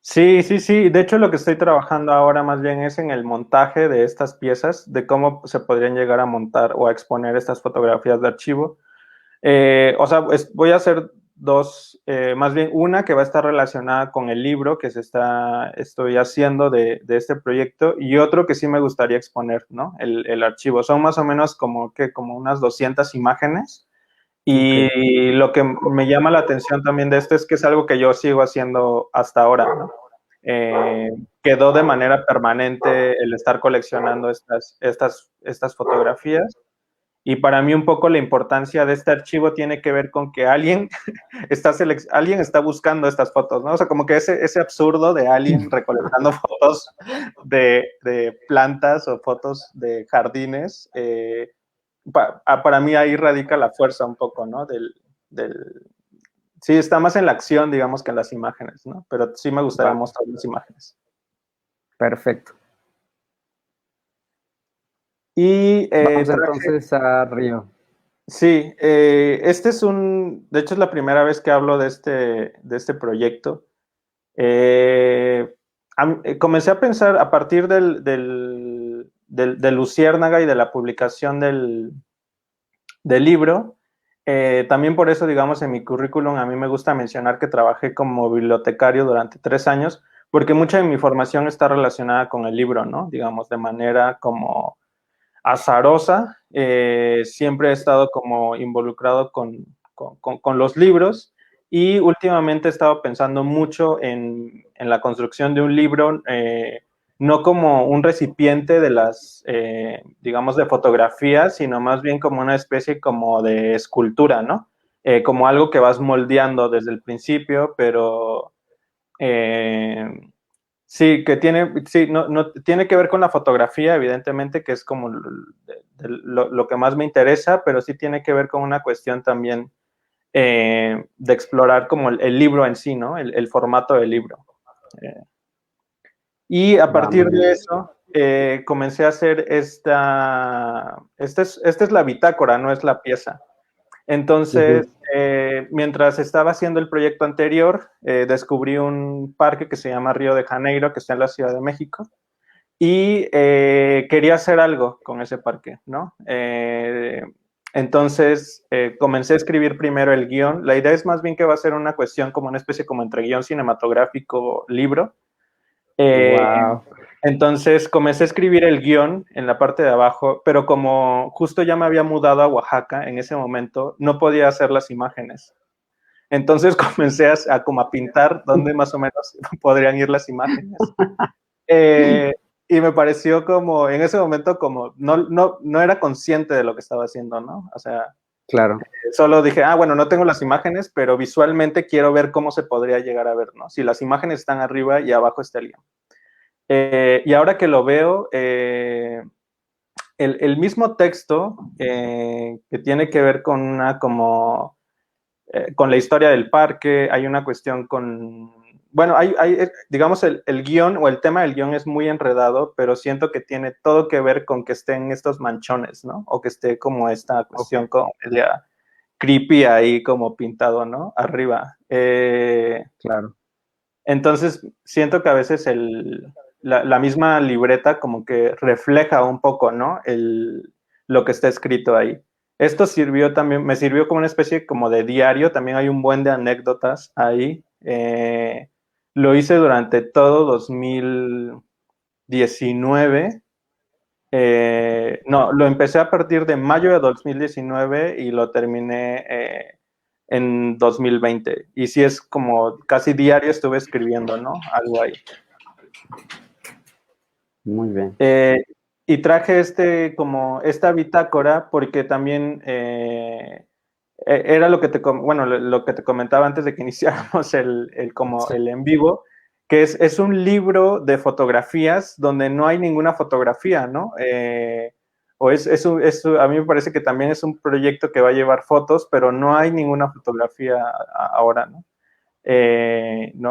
S2: Sí, sí, sí. De hecho, lo que estoy trabajando ahora más bien es en el montaje de estas piezas, de cómo se podrían llegar a montar o a exponer estas fotografías de archivo. O sea, voy a hacer dos, más bien una que va a estar relacionada con el libro que estoy haciendo de este proyecto y otro que sí me gustaría exponer, ¿no? El archivo. Son más o menos como unas 200 imágenes.
S1: Ok.
S2: Y lo que me llama la atención también de esto es que es algo que yo sigo haciendo hasta ahora, ¿no? Quedó de manera permanente el estar coleccionando estas fotografías. Y para mí un poco la importancia de este archivo tiene que ver con que alguien alguien está buscando estas fotos, ¿no? O sea, como que ese absurdo de alguien recolectando fotos de plantas o fotos de jardines, para mí ahí radica la fuerza un poco, ¿no? Del, sí, está más en la acción, digamos, que en las imágenes, ¿no? Pero sí me gustaría
S1: Va,
S2: mostrar las imágenes.
S1: perfecto.
S2: Y
S1: Vamos
S2: traje,
S1: entonces a Río.
S2: sí, este es de hecho es la primera vez que hablo de este proyecto. Eh, Comencé a pensar a partir de Luciérnaga y de la publicación del libro. También por eso, digamos, en mi currículum a mí me gusta mencionar que trabajé como bibliotecario durante 3 años, porque mucha de mi formación está relacionada con el libro, ¿no? Digamos, de manera como azarosa. Siempre he estado como involucrado con los libros y últimamente he estado pensando mucho en la construcción de un libro, no como un recipiente de digamos, de fotografías, sino más bien como una especie como de escultura, ¿no? Como algo que vas moldeando desde el principio, pero eh, sí, sí, no, tiene que ver con la fotografía, evidentemente, que es como lo que más me interesa, pero sí tiene que ver con una cuestión también de explorar como el libro en sí, ¿no? El formato del libro. Eh, y a
S1: Va,
S2: partir
S1: muy
S2: de
S1: bien.
S2: eso, comencé a hacer esta es la bitácora, no es la pieza. Entonces,
S1: Ujú.
S2: mientras estaba haciendo el proyecto anterior, descubrí un parque que se llama Río de Janeiro, que está en la Ciudad de México, y quería hacer algo con ese parque, ¿no? Entonces, comencé a escribir primero el guión. La idea es más bien que va a ser una cuestión como una especie como entre guión cinematográfico, libro. Eh,
S1: Wow.
S2: entonces comencé a escribir el guión en la parte de abajo, pero como justo ya me había mudado a Oaxaca en ese momento, no podía hacer las imágenes. Entonces comencé como a pintar dónde más o menos podrían ir las imágenes. Eh, y me pareció como, en ese momento, como no era consciente de lo que estaba haciendo, ¿no? O sea,
S1: Claro.
S2: solo dije, bueno, no tengo las imágenes, pero visualmente quiero ver cómo se podría llegar a ver, ¿no? Si las imágenes están arriba y abajo está el guión. Y ahora que lo veo, el mismo texto que tiene que ver con con la historia del parque, hay una cuestión bueno, digamos, el guión o el tema del guión es muy enredado, pero siento que tiene todo que ver con que estén estos manchones, ¿no? O que esté como esta
S1: Ok.
S2: cuestión como media creepy ahí como pintado, ¿no? Arriba.
S1: Claro.
S2: Entonces, siento que a veces la misma libreta como que refleja un poco, ¿no? Lo que está escrito ahí. Esto me sirvió como una especie como de diario, también hay un buen de anécdotas ahí. Lo hice durante todo 2019. No, lo empecé a partir de mayo de 2019 y lo terminé en 2020. Y sí es como casi diario estuve escribiendo, ¿no? Algo ahí.
S1: Muy bien.
S2: Eh, y traje como esta bitácora porque también era lo que bueno, lo que te comentaba antes de que iniciáramos como el en vivo, que es un libro de fotografías donde no hay ninguna fotografía, ¿no? A mí me parece que también es un proyecto que va a llevar fotos, pero no hay ninguna fotografía ahora, ¿no?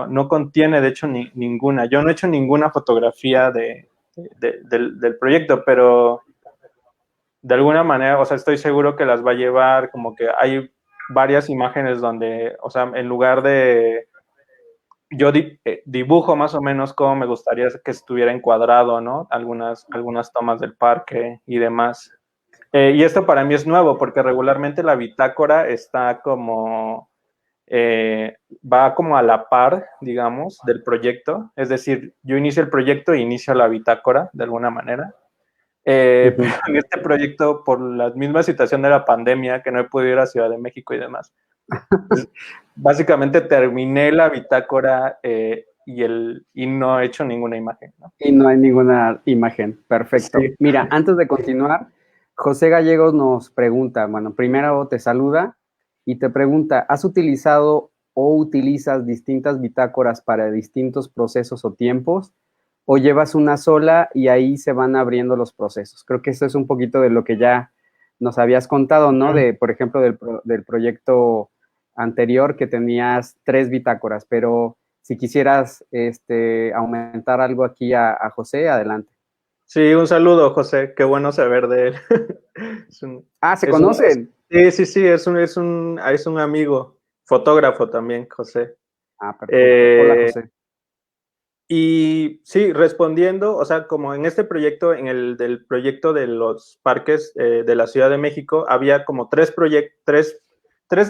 S2: No contiene, de hecho, ninguna. Yo no he hecho ninguna fotografía del proyecto, pero de alguna manera, o sea, estoy seguro que las va a llevar, como que hay varias imágenes donde, o sea, en lugar de yo dibujo más o menos cómo me gustaría que estuviera encuadrado, ¿no? Algunas tomas del parque y demás. Y esto para mí es nuevo, porque regularmente la bitácora está como, va como a la par, digamos, del proyecto. Es decir, yo inicio el proyecto e inicio la bitácora, de alguna manera. Pero en este proyecto, por la misma situación de la pandemia, que no he podido ir a Ciudad de México y demás, pues, básicamente terminé la bitácora y no he hecho ninguna imagen, ¿no?
S1: Y no hay ninguna imagen. Perfecto.
S2: Sí.
S1: Mira, antes de continuar, José Gallegos nos pregunta, bueno, primero te saluda y te pregunta, ¿has utilizado o utilizas distintas bitácoras para distintos procesos o tiempos? ¿O llevas una sola y ahí se van abriendo los procesos? Creo que eso es un poquito de lo que ya nos habías contado, ¿no? De, por ejemplo, del proyecto anterior que tenías 3 bitácoras, pero si quisieras aumentar algo aquí a José, adelante.
S2: Sí, un saludo, José. Qué bueno saber de él.
S1: ¿Se conocen?
S2: Sí, es un amigo, fotógrafo también, José.
S1: Perfecto. Hola, José.
S2: Y sí, respondiendo, o sea, como en este proyecto, en el del proyecto de los parques de la Ciudad de México, había como tres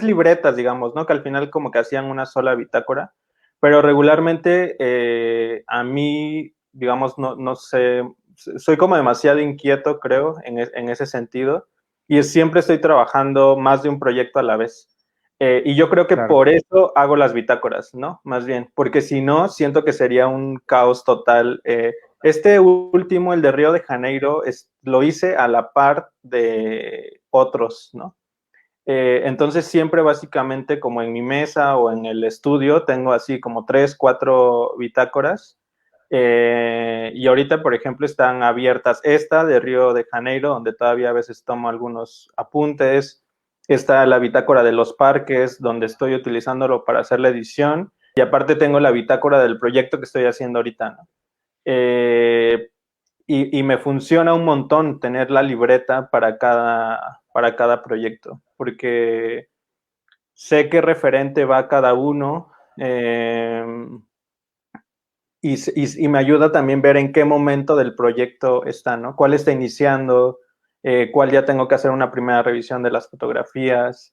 S2: libretas, digamos, ¿no? Que al final como que hacían una sola bitácora, pero regularmente a mí, digamos, no sé, soy como demasiado inquieto, creo, en ese sentido, y siempre estoy trabajando más de un proyecto a la vez. Y yo creo que
S1: Claro.
S2: por eso hago las bitácoras, ¿no? Más bien, porque si no, siento que sería un caos total. Este último, el de Río de Janeiro, lo hice a la par de otros, ¿no? Entonces siempre básicamente como en mi mesa o en el estudio tengo así como 3, 4 bitácoras. Y ahorita, por ejemplo, están abiertas esta de Río de Janeiro, donde todavía a veces tomo algunos apuntes. Está la bitácora de los parques, donde estoy utilizándolo para hacer la edición. Y aparte tengo la bitácora del proyecto que estoy haciendo ahorita, ¿no? Y me funciona un montón tener la libreta para cada proyecto, porque sé qué referente va cada uno y me ayuda también ver en qué momento del proyecto está, ¿no? Cuál está iniciando, cuál ya tengo que hacer una primera revisión de las fotografías,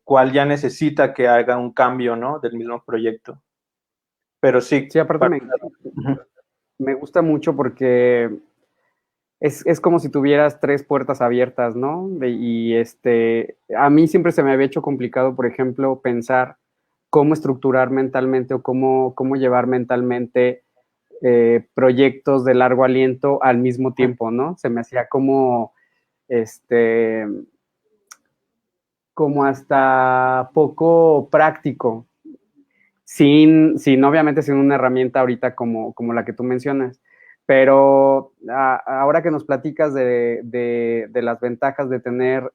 S2: cuál ya necesita que haga un cambio, ¿no? Del mismo proyecto. Pero sí.
S1: Sí, aparte me gusta mucho porque es como si tuvieras 3 puertas abiertas, ¿no? Y a mí siempre se me había hecho complicado, por ejemplo, pensar cómo estructurar mentalmente o cómo llevar mentalmente proyectos de largo aliento al mismo tiempo, ¿no? Se me hacía como hasta poco práctico, sin obviamente sin una herramienta ahorita como la que tú mencionas. Pero ahora que nos platicas de las ventajas de tener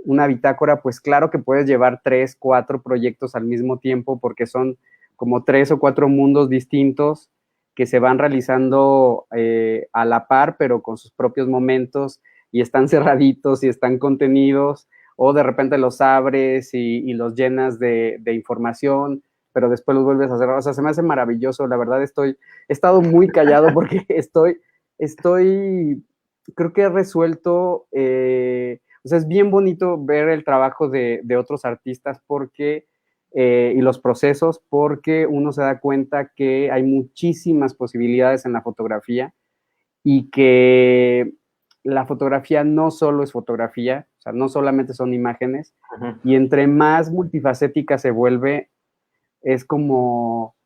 S1: una bitácora, pues claro que puedes llevar 3, 4 proyectos al mismo tiempo porque son como 3 o 4 mundos distintos que se van realizando a la par, pero con sus propios momentos y están cerraditos y están contenidos, o de repente los abres y los llenas de información, pero después los vuelves a cerrar. O sea, se me hace maravilloso. La verdad he estado muy callado porque creo que he resuelto, o sea, es bien bonito ver el trabajo de otros artistas porque, y los procesos, porque uno se da cuenta que hay muchísimas posibilidades en la fotografía y que la fotografía no solo es fotografía, o sea, no solamente son imágenes, y entre más multifacética se vuelve, es como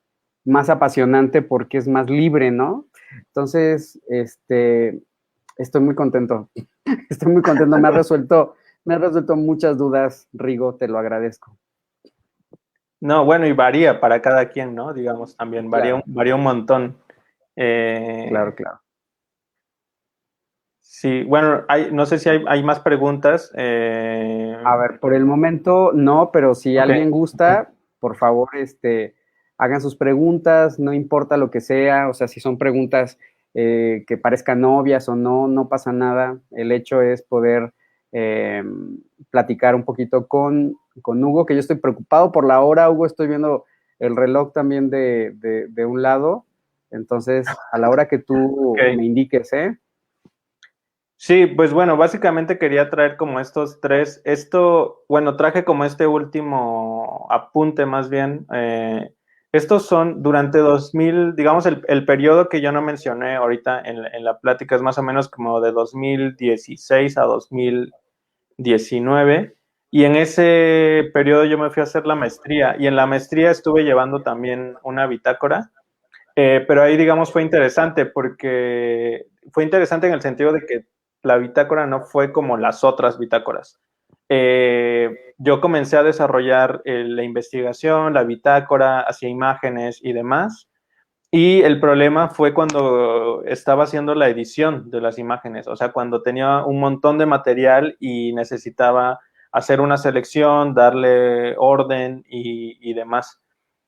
S1: más apasionante porque es más libre, ¿no? Entonces, estoy muy contento. Estoy muy contento. Me has resuelto muchas dudas, Rigo, te lo agradezco.
S2: No, bueno, y varía para cada quien, ¿no? Digamos, también
S1: Claro,
S2: varía un montón. Eh,
S1: claro, claro.
S2: sí, bueno, no sé si hay más preguntas.
S1: A ver, por el momento no, pero si
S2: Ok,
S1: alguien gusta, por favor, hagan sus preguntas, no importa lo que sea, o sea, si son preguntas que parezcan obvias o no, no pasa nada. El hecho es poder eh, platicar un poquito con Hugo, que yo estoy preocupado por la hora, Hugo, estoy viendo el reloj también de un lado, entonces a la hora que tú
S2: ok.
S1: me indiques, ¿eh?
S2: Sí, pues bueno, básicamente quería traer como estos tres, bueno, traje como este último apunte más bien. Estos son durante 2000, digamos, el periodo que yo no mencioné ahorita en la plática es más o menos como de 2016 a 2019. Y en ese periodo yo me fui a hacer la maestría y en la maestría estuve llevando también una bitácora. Pero ahí, digamos, fue interesante porque fue interesante en el sentido de que la bitácora no fue como las otras bitácoras. Yo comencé a desarrollar la investigación, la bitácora, hacía imágenes y demás. Y el problema fue cuando estaba haciendo la edición de las imágenes, o sea, cuando tenía un montón de material y necesitaba hacer una selección, darle orden y demás.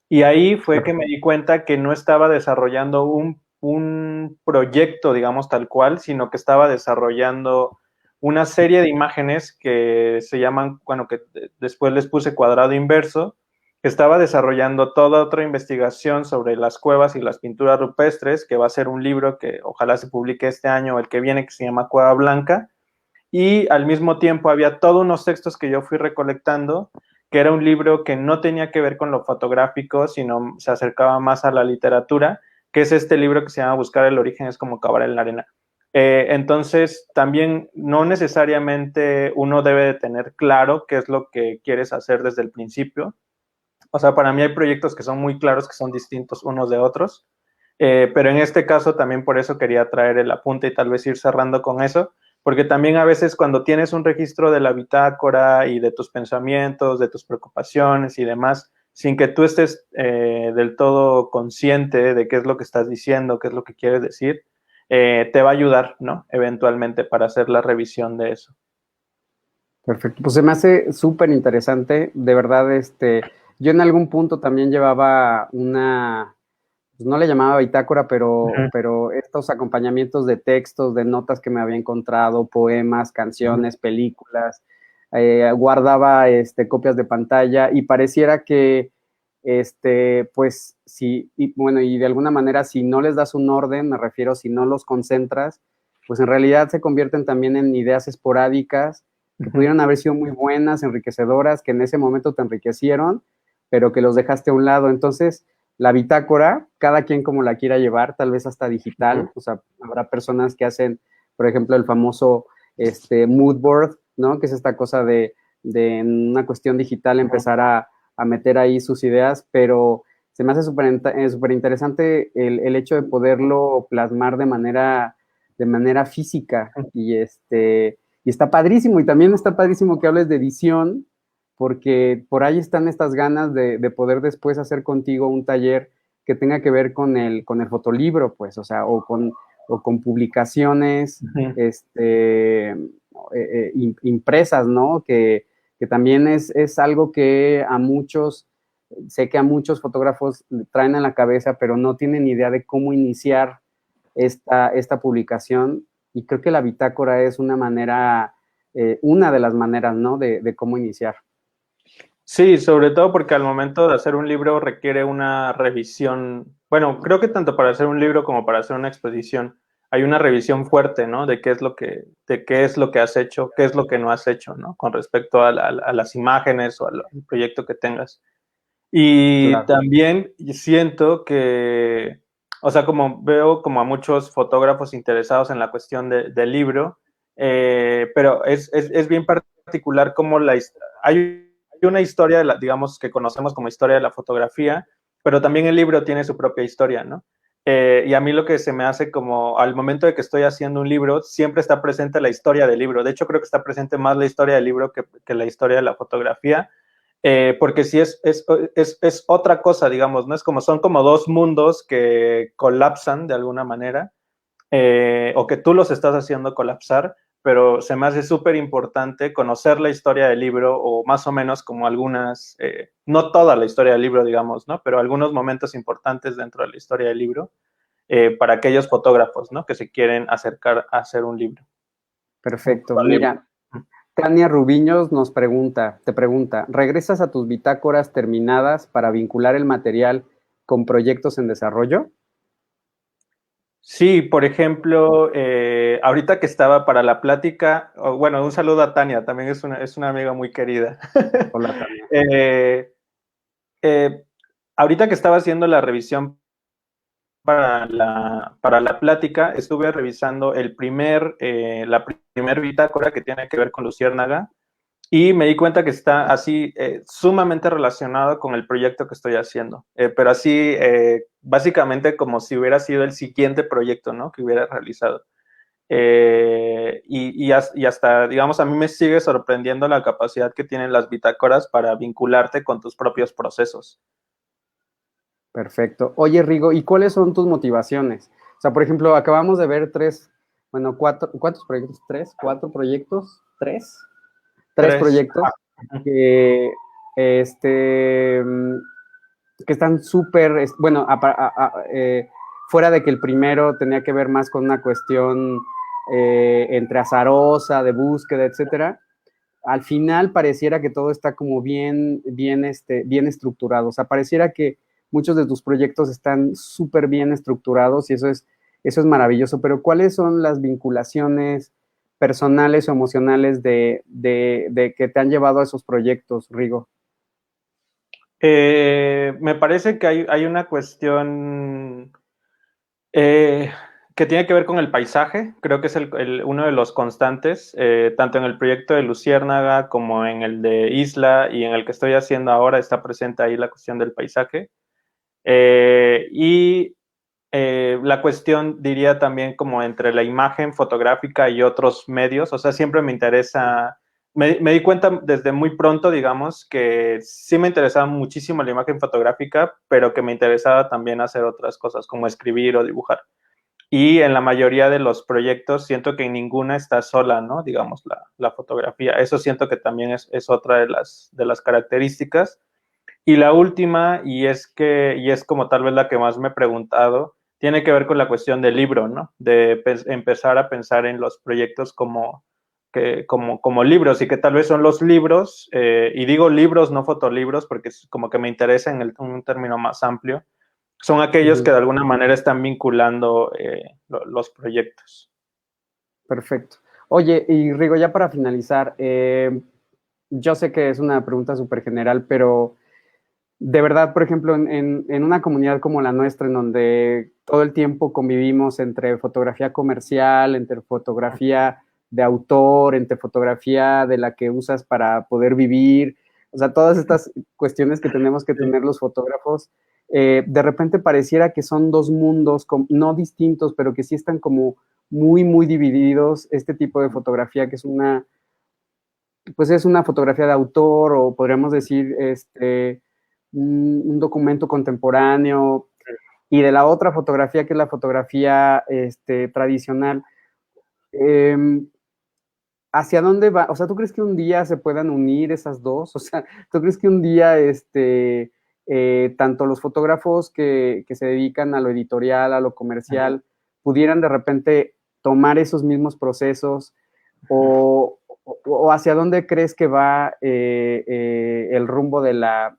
S2: Y ahí fue que me di cuenta que no estaba desarrollando un proyecto, digamos, tal cual, sino que estaba desarrollando una serie de imágenes que se llaman, bueno, que después les puse cuadrado inverso, que estaba desarrollando toda otra investigación sobre las cuevas y las pinturas rupestres, que va a ser un libro que ojalá se publique este año o el que viene, que se llama Cueva Blanca, y al mismo tiempo había todos unos textos que yo fui recolectando, que era un libro que no tenía que ver con lo fotográfico, sino se acercaba más a la literatura, que es este libro que se llama Buscar el origen es como cavar en la arena. Entonces, también no necesariamente uno debe de tener claro qué es lo que quieres hacer desde el principio. O sea, para mí hay proyectos que son muy claros, que son distintos unos de otros, pero en este caso también por eso quería traer el apunte y tal vez ir cerrando con eso, porque también a veces cuando tienes un registro de la bitácora y de tus pensamientos, de tus preocupaciones y demás, sin que tú estés del todo consciente de qué es lo que estás diciendo, qué es lo que quieres decir, te va a ayudar, ¿no? Eventualmente para hacer la revisión de eso.
S1: Perfecto, pues se me hace súper interesante, de verdad, yo en algún punto también llevaba una, pues no le llamaba bitácora,
S2: Ujú,
S1: pero estos acompañamientos de textos, de notas que me había encontrado, poemas,
S2: ujú,
S1: canciones, películas, guardaba copias de pantalla y pareciera que, pues, sí, y bueno, y de alguna manera, si no les das un orden, me refiero, si no los concentras, pues en realidad se convierten también en ideas esporádicas que
S2: ujú.
S1: pudieron haber sido muy buenas, enriquecedoras, que en ese momento te enriquecieron, pero que los dejaste a un lado. Entonces, la bitácora, cada quien como la quiera llevar, tal vez hasta digital, o sea, habrá personas que hacen, por ejemplo, el famoso mood board, ¿no? Que es esta cosa de en una cuestión digital empezar a meter ahí sus ideas, pero se me hace súper interesante el hecho de poderlo plasmar de manera física y está padrísimo y también está padrísimo que hables de edición porque por ahí están estas ganas de poder después hacer contigo un taller que tenga que ver con el fotolibro, pues, o sea, o con publicaciones
S2: Ujú.
S1: impresas, ¿no? Que también es algo que a muchos, sé que a muchos fotógrafos traen en la cabeza, pero no tienen idea de cómo iniciar esta publicación. Y creo que la bitácora es una de las maneras, ¿no? De cómo iniciar.
S2: Sí, sobre todo porque al momento de hacer un libro requiere una revisión, bueno, creo que tanto para hacer un libro como para hacer una exposición hay una revisión fuerte, ¿no? De qué es lo que has hecho, qué es lo que no has hecho, ¿no? Con respecto a las imágenes o al proyecto que tengas. Y
S1: Claro.
S2: también siento que, o sea, como veo como a muchos fotógrafos interesados en la cuestión del libro, pero es bien particular como hay una historia, digamos, que conocemos como historia de la fotografía, pero también el libro tiene su propia historia, ¿no? Y a mí lo que se me hace como al momento de que estoy haciendo un libro, siempre está presente la historia del libro. De hecho, creo que está presente más la historia del libro que la historia de la fotografía porque sí es otra cosa, digamos, ¿no? Son como dos mundos que colapsan de alguna manera, o que tú los estás haciendo colapsar, pero se me hace súper importante conocer la historia del libro, o más o menos como algunas, no toda la historia del libro, digamos, ¿no? Pero algunos momentos importantes dentro de la historia del libro, para aquellos fotógrafos, ¿no? Que se quieren acercar a hacer un libro.
S1: Perfecto. Mira, Tania Rubiños te pregunta, ¿regresas a tus bitácoras terminadas para vincular el material con proyectos en desarrollo?
S2: Sí, por ejemplo, ahorita que estaba para la plática, bueno, un saludo a Tania, también es una amiga muy querida.
S1: Hola, Tania.
S2: Ahorita que estaba haciendo la revisión para la plática, estuve revisando la primer bitácora que tiene que ver con Luciérnaga, y me di cuenta que está así sumamente relacionado con el proyecto que estoy haciendo, pero así básicamente como si hubiera sido el siguiente proyecto, ¿no? Que hubiera realizado. Y hasta, digamos, a mí me sigue sorprendiendo la capacidad que tienen las bitácoras para vincularte con tus propios procesos.
S1: Perfecto. Oye, Rigo, ¿y cuáles son tus motivaciones? O sea, por ejemplo, acabamos de ver ¿cuántos proyectos? ¿Tres? ¿Cuatro proyectos? ¿Tres? Tres
S2: Tres.
S1: proyectos que, que están súper, bueno, fuera de que el primero tenía que ver más con una cuestión entre azarosa, de búsqueda, etcétera. Al final pareciera que todo está como bien estructurado. O sea, pareciera que muchos de tus proyectos están súper bien estructurados y eso es maravilloso. Pero ¿cuáles son las vinculaciones personales o emocionales de que te han llevado a esos proyectos, Rigo?
S2: Me parece que hay una cuestión que tiene que ver con el paisaje. Creo que es uno de los constantes, tanto en el proyecto de Luciérnaga como en el de Isla, y en el que estoy haciendo ahora está presente ahí la cuestión del paisaje. Y la cuestión, diría también, como entre la imagen fotográfica y otros medios. O sea, siempre me interesa, me di cuenta desde muy pronto, digamos, que sí me interesaba muchísimo la imagen fotográfica, pero que me interesaba también hacer otras cosas, como escribir o dibujar. Y en la mayoría de los proyectos siento que en ninguna está sola, ¿no? Digamos, la fotografía. Eso siento que también es otra de las características. Y la última, y es como tal vez la que más me he preguntado, tiene que ver con la cuestión del libro, ¿no? De empezar a pensar en los proyectos como libros, y que tal vez son los libros, y digo libros, no fotolibros, porque es como que me interesa en un término más amplio, son aquellos que de alguna manera están vinculando los proyectos.
S1: Perfecto. Oye, y Rigo, ya para finalizar, yo sé que es una pregunta súper general, pero de verdad, por ejemplo, en una comunidad como la nuestra, en donde todo el tiempo convivimos entre fotografía comercial, entre fotografía de autor, entre fotografía de la que usas para poder vivir, o sea, todas estas cuestiones que tenemos que tener los fotógrafos, de repente pareciera que son dos mundos, no distintos, pero que sí están como muy divididos, este tipo de fotografía que pues es una fotografía de autor, o podríamos decir, un documento contemporáneo, y de la otra fotografía, que es la fotografía tradicional. ¿Hacia dónde va? O sea, ¿tú crees que un día se puedan unir esas dos? O sea, ¿tú crees que un día tanto los fotógrafos que se dedican a lo editorial, a lo comercial, pudieran de repente tomar esos mismos procesos? ¿O hacia dónde crees que va el rumbo de la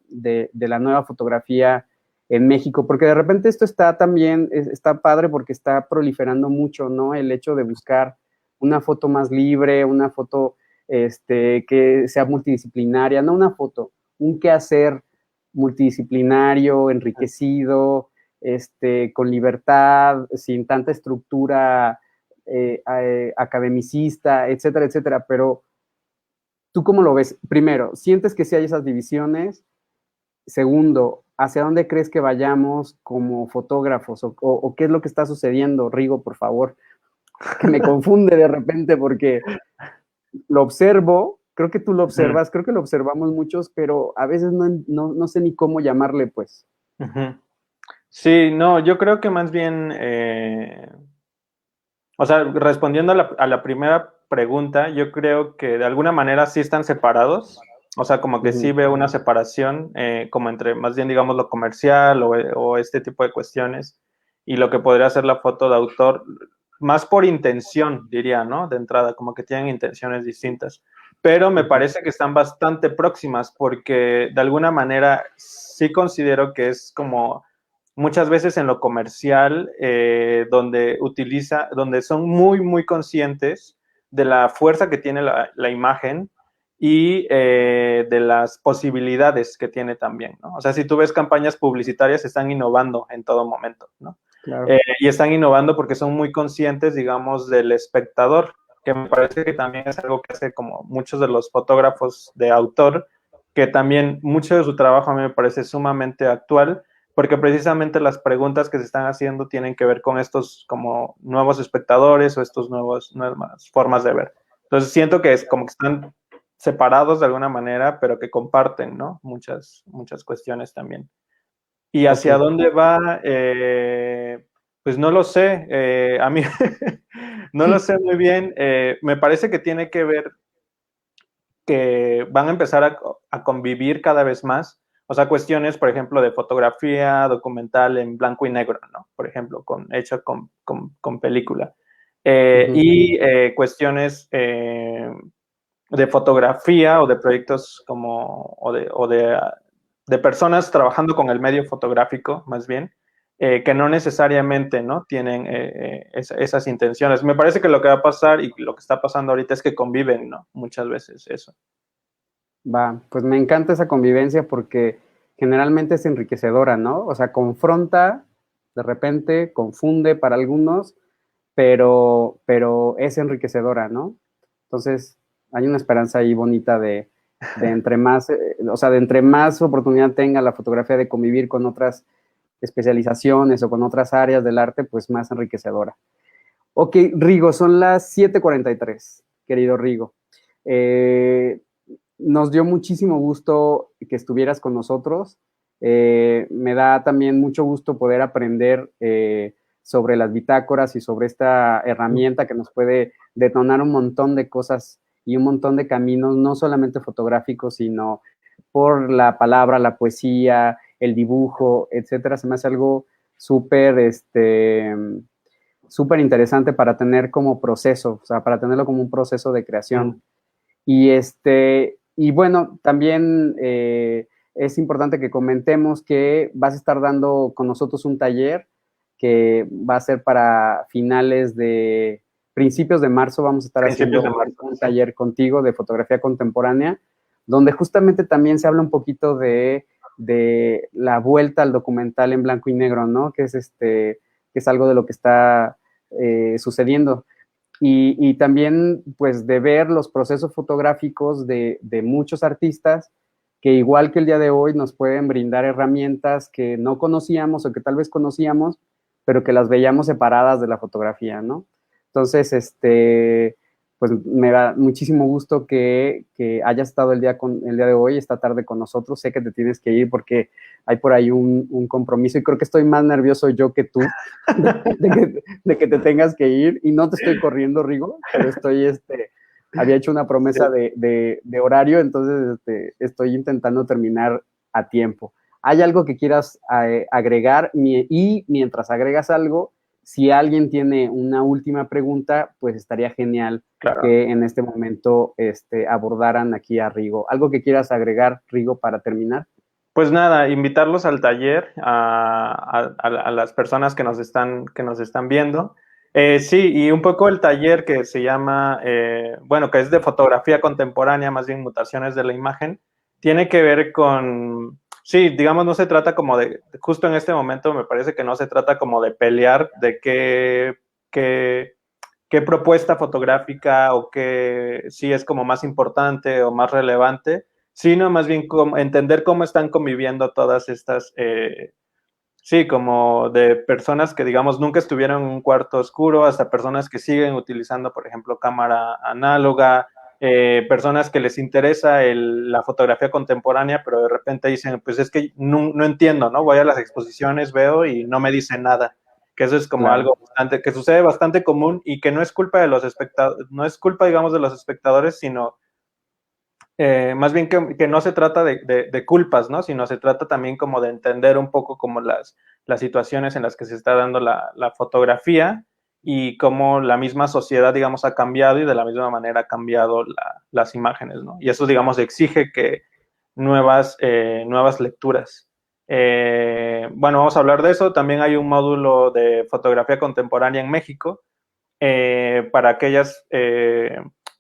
S1: nueva fotografía en México? Porque de repente esto está también, está padre porque está proliferando mucho, ¿no? El hecho de buscar una foto más libre, una foto que sea multidisciplinaria, no una foto, un quehacer multidisciplinario, enriquecido, con libertad, sin tanta estructura academicista, etcétera, etcétera. Pero, ¿tú cómo lo ves? Primero, ¿sientes que sí hay esas divisiones? Segundo, ¿hacia dónde crees que vayamos como fotógrafos? ¿O qué es lo que está sucediendo? Rigo, por favor, que me confunde de repente porque lo observo Creo que tú lo observas, creo que lo observamos muchos, pero a veces no sé ni cómo llamarle, pues.
S2: Ujú. Sí, no, yo creo que más bien, o sea, respondiendo a la primera pregunta, yo creo que de alguna manera sí están separados, o sea, como que sí
S1: Ujú,
S2: veo una separación, como entre más bien, digamos, lo comercial o este tipo de cuestiones y lo que podría ser la foto de autor, más por intención, diría, ¿no? De entrada, como que tienen intenciones distintas, pero me
S1: ujú,
S2: parece que están bastante próximas porque de alguna manera sí considero que es como muchas veces en lo comercial, donde son muy, muy conscientes de la fuerza que tiene la imagen y de las posibilidades que tiene también, ¿no? O sea, si tú ves campañas publicitarias, están innovando en todo momento, ¿no?
S1: claro.
S2: Y están innovando porque son muy conscientes, digamos, del espectador, que me parece que también es algo que hace como muchos de los fotógrafos de autor, que también mucho de su trabajo a mí me parece sumamente actual, porque precisamente las preguntas que se están haciendo tienen que ver con estos como nuevos espectadores o estos nuevas formas de ver. Entonces siento que es como que están separados de alguna manera, pero que comparten, ¿no? Muchas cuestiones también. ¿Y
S1: Ok.
S2: hacia dónde va? Pues no lo sé. A mí no lo sé muy bien. Me parece que tiene que ver que van a empezar a convivir cada vez más. O sea, cuestiones, por ejemplo, de fotografía documental en blanco y negro, ¿no? Por ejemplo, hecho con película.
S1: Ujú,
S2: Y cuestiones de fotografía o de proyectos como, de personas trabajando con el medio fotográfico, más bien, que no necesariamente, ¿no? Tienen esas intenciones. Me parece que lo que va a pasar y lo que está pasando ahorita es que conviven, ¿no? Muchas veces eso.
S1: va, pues me encanta esa convivencia porque generalmente es enriquecedora, ¿no? O sea, confronta, de repente, confunde para algunos, pero es enriquecedora, ¿no? Entonces, hay una esperanza ahí bonita de entre más, o sea, de entre más oportunidad tenga la fotografía de convivir con otras especializaciones o con otras áreas del arte, pues más enriquecedora. Ok, Rigo, son las 7:43, querido Rigo. Eh, Nos dio muchísimo gusto que estuvieras con nosotros. Me da también mucho gusto poder aprender sobre las bitácoras y sobre esta herramienta que nos puede detonar un montón de cosas y un montón de caminos, no solamente fotográficos, sino por la palabra, la poesía, el dibujo, etcétera. Se me hace algo súper, súper interesante para tener como proceso, o sea, para tenerlo como un proceso de creación.
S2: Mm.
S1: Y bueno, también es importante que comentemos que vas a estar dando con nosotros un taller que va a ser para principios de marzo, vamos a estar
S2: Principios de
S1: haciendo
S2: marzo.
S1: un
S2: Sí.
S1: taller contigo de fotografía contemporánea, donde justamente también se habla un poquito de la vuelta al documental en blanco y negro, ¿no? Que es algo de lo que está sucediendo y también pues de ver los procesos fotográficos de muchos artistas que igual que el día de hoy nos pueden brindar herramientas que no conocíamos o que tal vez conocíamos, pero que las veíamos separadas de la fotografía, ¿no? Entonces, pues me da muchísimo gusto que hayas estado el día de hoy, esta tarde con nosotros. Sé que te tienes que ir porque hay por ahí un compromiso y creo que estoy más nervioso yo que tú de que te tengas que ir y no te estoy corriendo, Rigo, pero había hecho una promesa
S2: Sí.
S1: de horario, entonces estoy intentando terminar a tiempo. ¿Hay algo que quieras agregar? Y mientras agregas algo, si alguien tiene una última pregunta, pues estaría genial
S2: Claro.
S1: que en este momento abordaran aquí a Rigo. ¿Algo que quieras agregar, Rigo, para terminar?
S2: Pues nada, invitarlos al taller a las personas que nos están viendo. Sí, y un poco el taller que se llama, bueno, que es de fotografía contemporánea, más bien mutaciones de la imagen, tiene que ver con, sí, digamos, no se trata como justo en este momento me parece que no se trata como de pelear de qué, qué propuesta fotográfica o qué sí es como más importante o más relevante, sino más bien entender cómo están conviviendo todas estas, sí, como de personas que, digamos, nunca estuvieron en un cuarto oscuro, hasta personas que siguen utilizando, por ejemplo, cámara análoga, personas que les interesa la fotografía contemporánea, pero de repente dicen, pues es que no entiendo, ¿no? Voy a las exposiciones, veo y no me dicen nada. Que eso es como algo bastante, que sucede bastante común y que no es culpa de los espectadores, no es culpa, digamos, de los espectadores, sino más bien que no se trata de culpas, ¿no? Sino se trata también como de entender un poco como las situaciones en las que se está dando la fotografía y cómo la misma sociedad, digamos, ha cambiado y de la misma manera ha cambiado las imágenes, ¿no? Y eso, digamos, exige que nuevas lecturas. Bueno, vamos a hablar de eso. También hay un módulo de fotografía contemporánea en México para aquellas,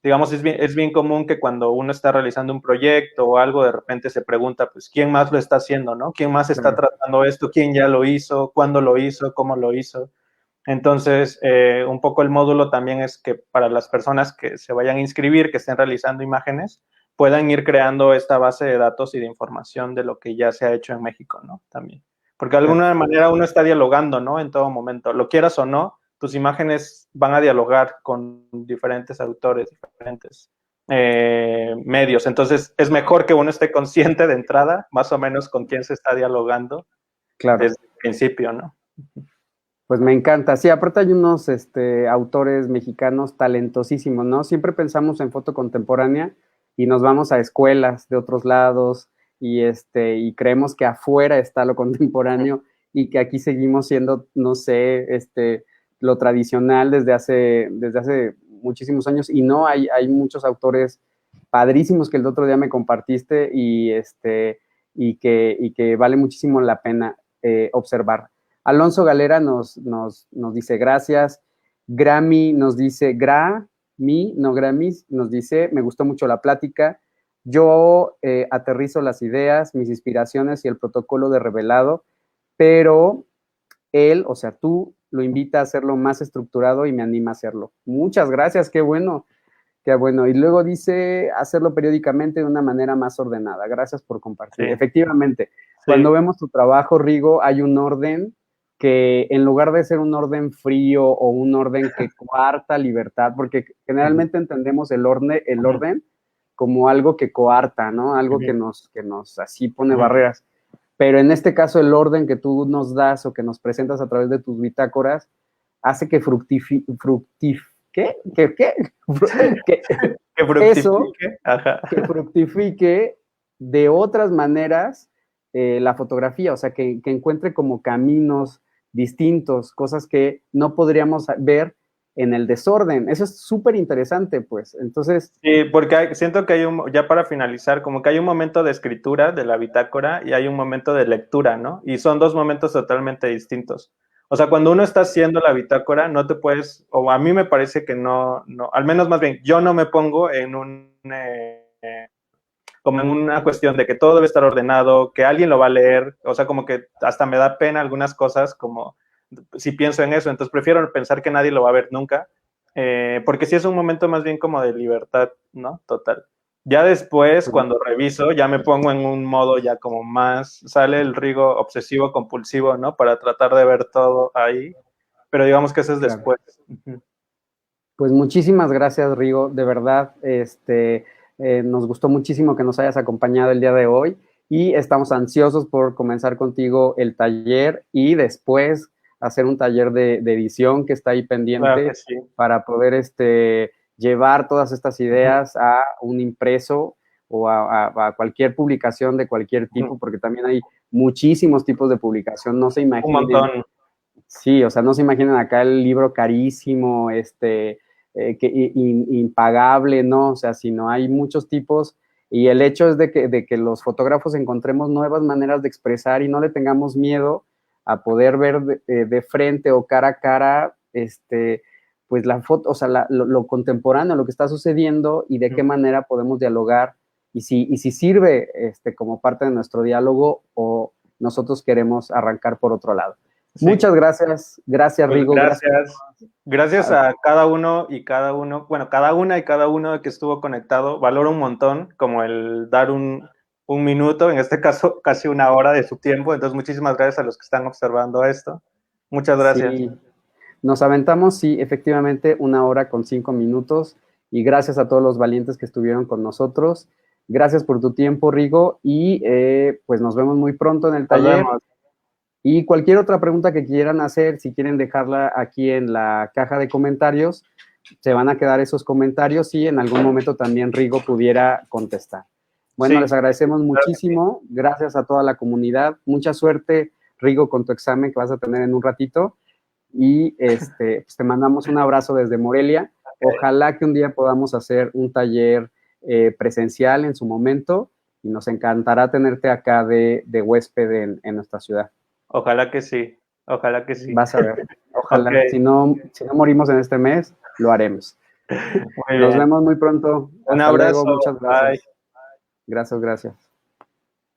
S2: digamos, es bien común que cuando uno está realizando un proyecto o algo, de repente se pregunta, pues, ¿quién más lo está haciendo, no? ¿Quién más está tratando esto? ¿Quién ya lo hizo? ¿Cuándo lo hizo? ¿Cómo lo hizo? Entonces, un poco el módulo también es que para las personas que se vayan a inscribir, que estén realizando imágenes, puedan ir creando esta base de datos y de información de lo que ya se ha hecho en México, ¿no? También. Porque de alguna manera uno está dialogando, ¿no? En todo momento, lo quieras o no, tus imágenes van a dialogar con diferentes autores, diferentes medios. Entonces, es mejor que uno esté consciente de entrada, más o menos con quién se está dialogando desde el principio, ¿no?
S1: Pues me encanta. Sí, aparte hay unos autores mexicanos talentosísimos, ¿no? Siempre pensamos en foto contemporánea y nos vamos a escuelas de otros lados y creemos que afuera está lo contemporáneo y que aquí seguimos siendo, no sé, lo tradicional desde hace muchísimos años. Y no, hay muchos autores padrísimos que el otro día me compartiste y que vale muchísimo la pena observar. Alonso Galera nos dice gracias. Grammy nos dice, Grammys nos dice, me gustó mucho la plática. Yo aterrizo las ideas, mis inspiraciones y el protocolo de revelado, pero él, o sea, tú, lo invita a hacerlo más estructurado y me anima a hacerlo. Muchas gracias, qué bueno. Qué bueno. Y luego dice hacerlo periódicamente de una manera más ordenada. Gracias por compartir. Sí. Efectivamente, cuando vemos tu trabajo, Rigo, hay un orden que en lugar de ser un orden frío o un orden que coarta libertad, porque generalmente entendemos el orden como algo que coarta, ¿no? Algo que nos así pone barreras. Pero en este caso, el orden que tú nos das o que nos presentas a través de tus bitácoras hace que que fructifique de otras maneras la fotografía, o sea, que encuentre como caminos distintos, cosas que no podríamos ver en el desorden. Eso es súper interesante, pues. Entonces...
S2: Sí, porque siento que ya para finalizar, como que hay un momento de escritura de la bitácora y hay un momento de lectura, ¿no? Y son dos momentos totalmente distintos. O sea, cuando uno está haciendo la bitácora, no te puedes, o a mí me parece que no, al menos más bien, yo no me pongo en como en una cuestión de que todo debe estar ordenado, que alguien lo va a leer, o sea, como que hasta me da pena algunas cosas, como si pienso en eso, entonces prefiero pensar que nadie lo va a ver nunca, porque sí es un momento más bien como de libertad, ¿no? Total. Ya después, cuando reviso, ya me pongo en un modo ya como más, sale el Rigo obsesivo compulsivo, ¿no? Para tratar de ver todo ahí, pero digamos que eso es después.
S1: Pues muchísimas gracias, Rigo, de verdad, nos gustó muchísimo que nos hayas acompañado el día de hoy y estamos ansiosos por comenzar contigo el taller y después hacer un taller de edición que está ahí pendiente, claro que sí, para poder llevar todas estas ideas a un impreso o a cualquier publicación de cualquier tipo, porque también hay muchísimos tipos de publicación, no se imaginen. Un montón. Sí, o sea, no se imaginan acá el libro carísimo, impagable, ¿no? O sea, sino hay muchos tipos y el hecho es de que los fotógrafos encontremos nuevas maneras de expresar y no le tengamos miedo a poder ver de frente o cara a cara, pues la foto, o sea, lo contemporáneo, lo que está sucediendo y de qué manera podemos dialogar y si sirve como parte de nuestro diálogo o nosotros queremos arrancar por otro lado. Sí. Muchas gracias, Rigo.
S2: Pues gracias a cada uno y cada uno, bueno, cada una y cada uno que estuvo conectado, valoro un montón, como el dar un minuto, en este caso casi una hora de su tiempo, entonces muchísimas gracias a los que están observando esto. Muchas gracias.
S1: Sí. Nos aventamos, sí, efectivamente, 1 hora con 5 minutos y gracias a todos los valientes que estuvieron con nosotros. Gracias por tu tiempo, Rigo, y pues nos vemos muy pronto en el taller. Y cualquier otra pregunta que quieran hacer, si quieren dejarla aquí en la caja de comentarios, se van a quedar esos comentarios y en algún momento también Rigo pudiera contestar. Bueno, sí, les agradecemos muchísimo. Gracias a toda la comunidad. Mucha suerte, Rigo, con tu examen que vas a tener en un ratito. Y pues te mandamos un abrazo desde Morelia. Ojalá que un día podamos hacer un taller presencial en su momento y nos encantará tenerte acá de huésped en nuestra ciudad.
S2: Ojalá que sí, ojalá que sí.
S1: Vas a ver, ojalá. Okay. Si no morimos en este mes, lo haremos. Nos vemos muy pronto.
S2: Un abrazo.
S1: Luego. Muchas gracias. Bye. Gracias.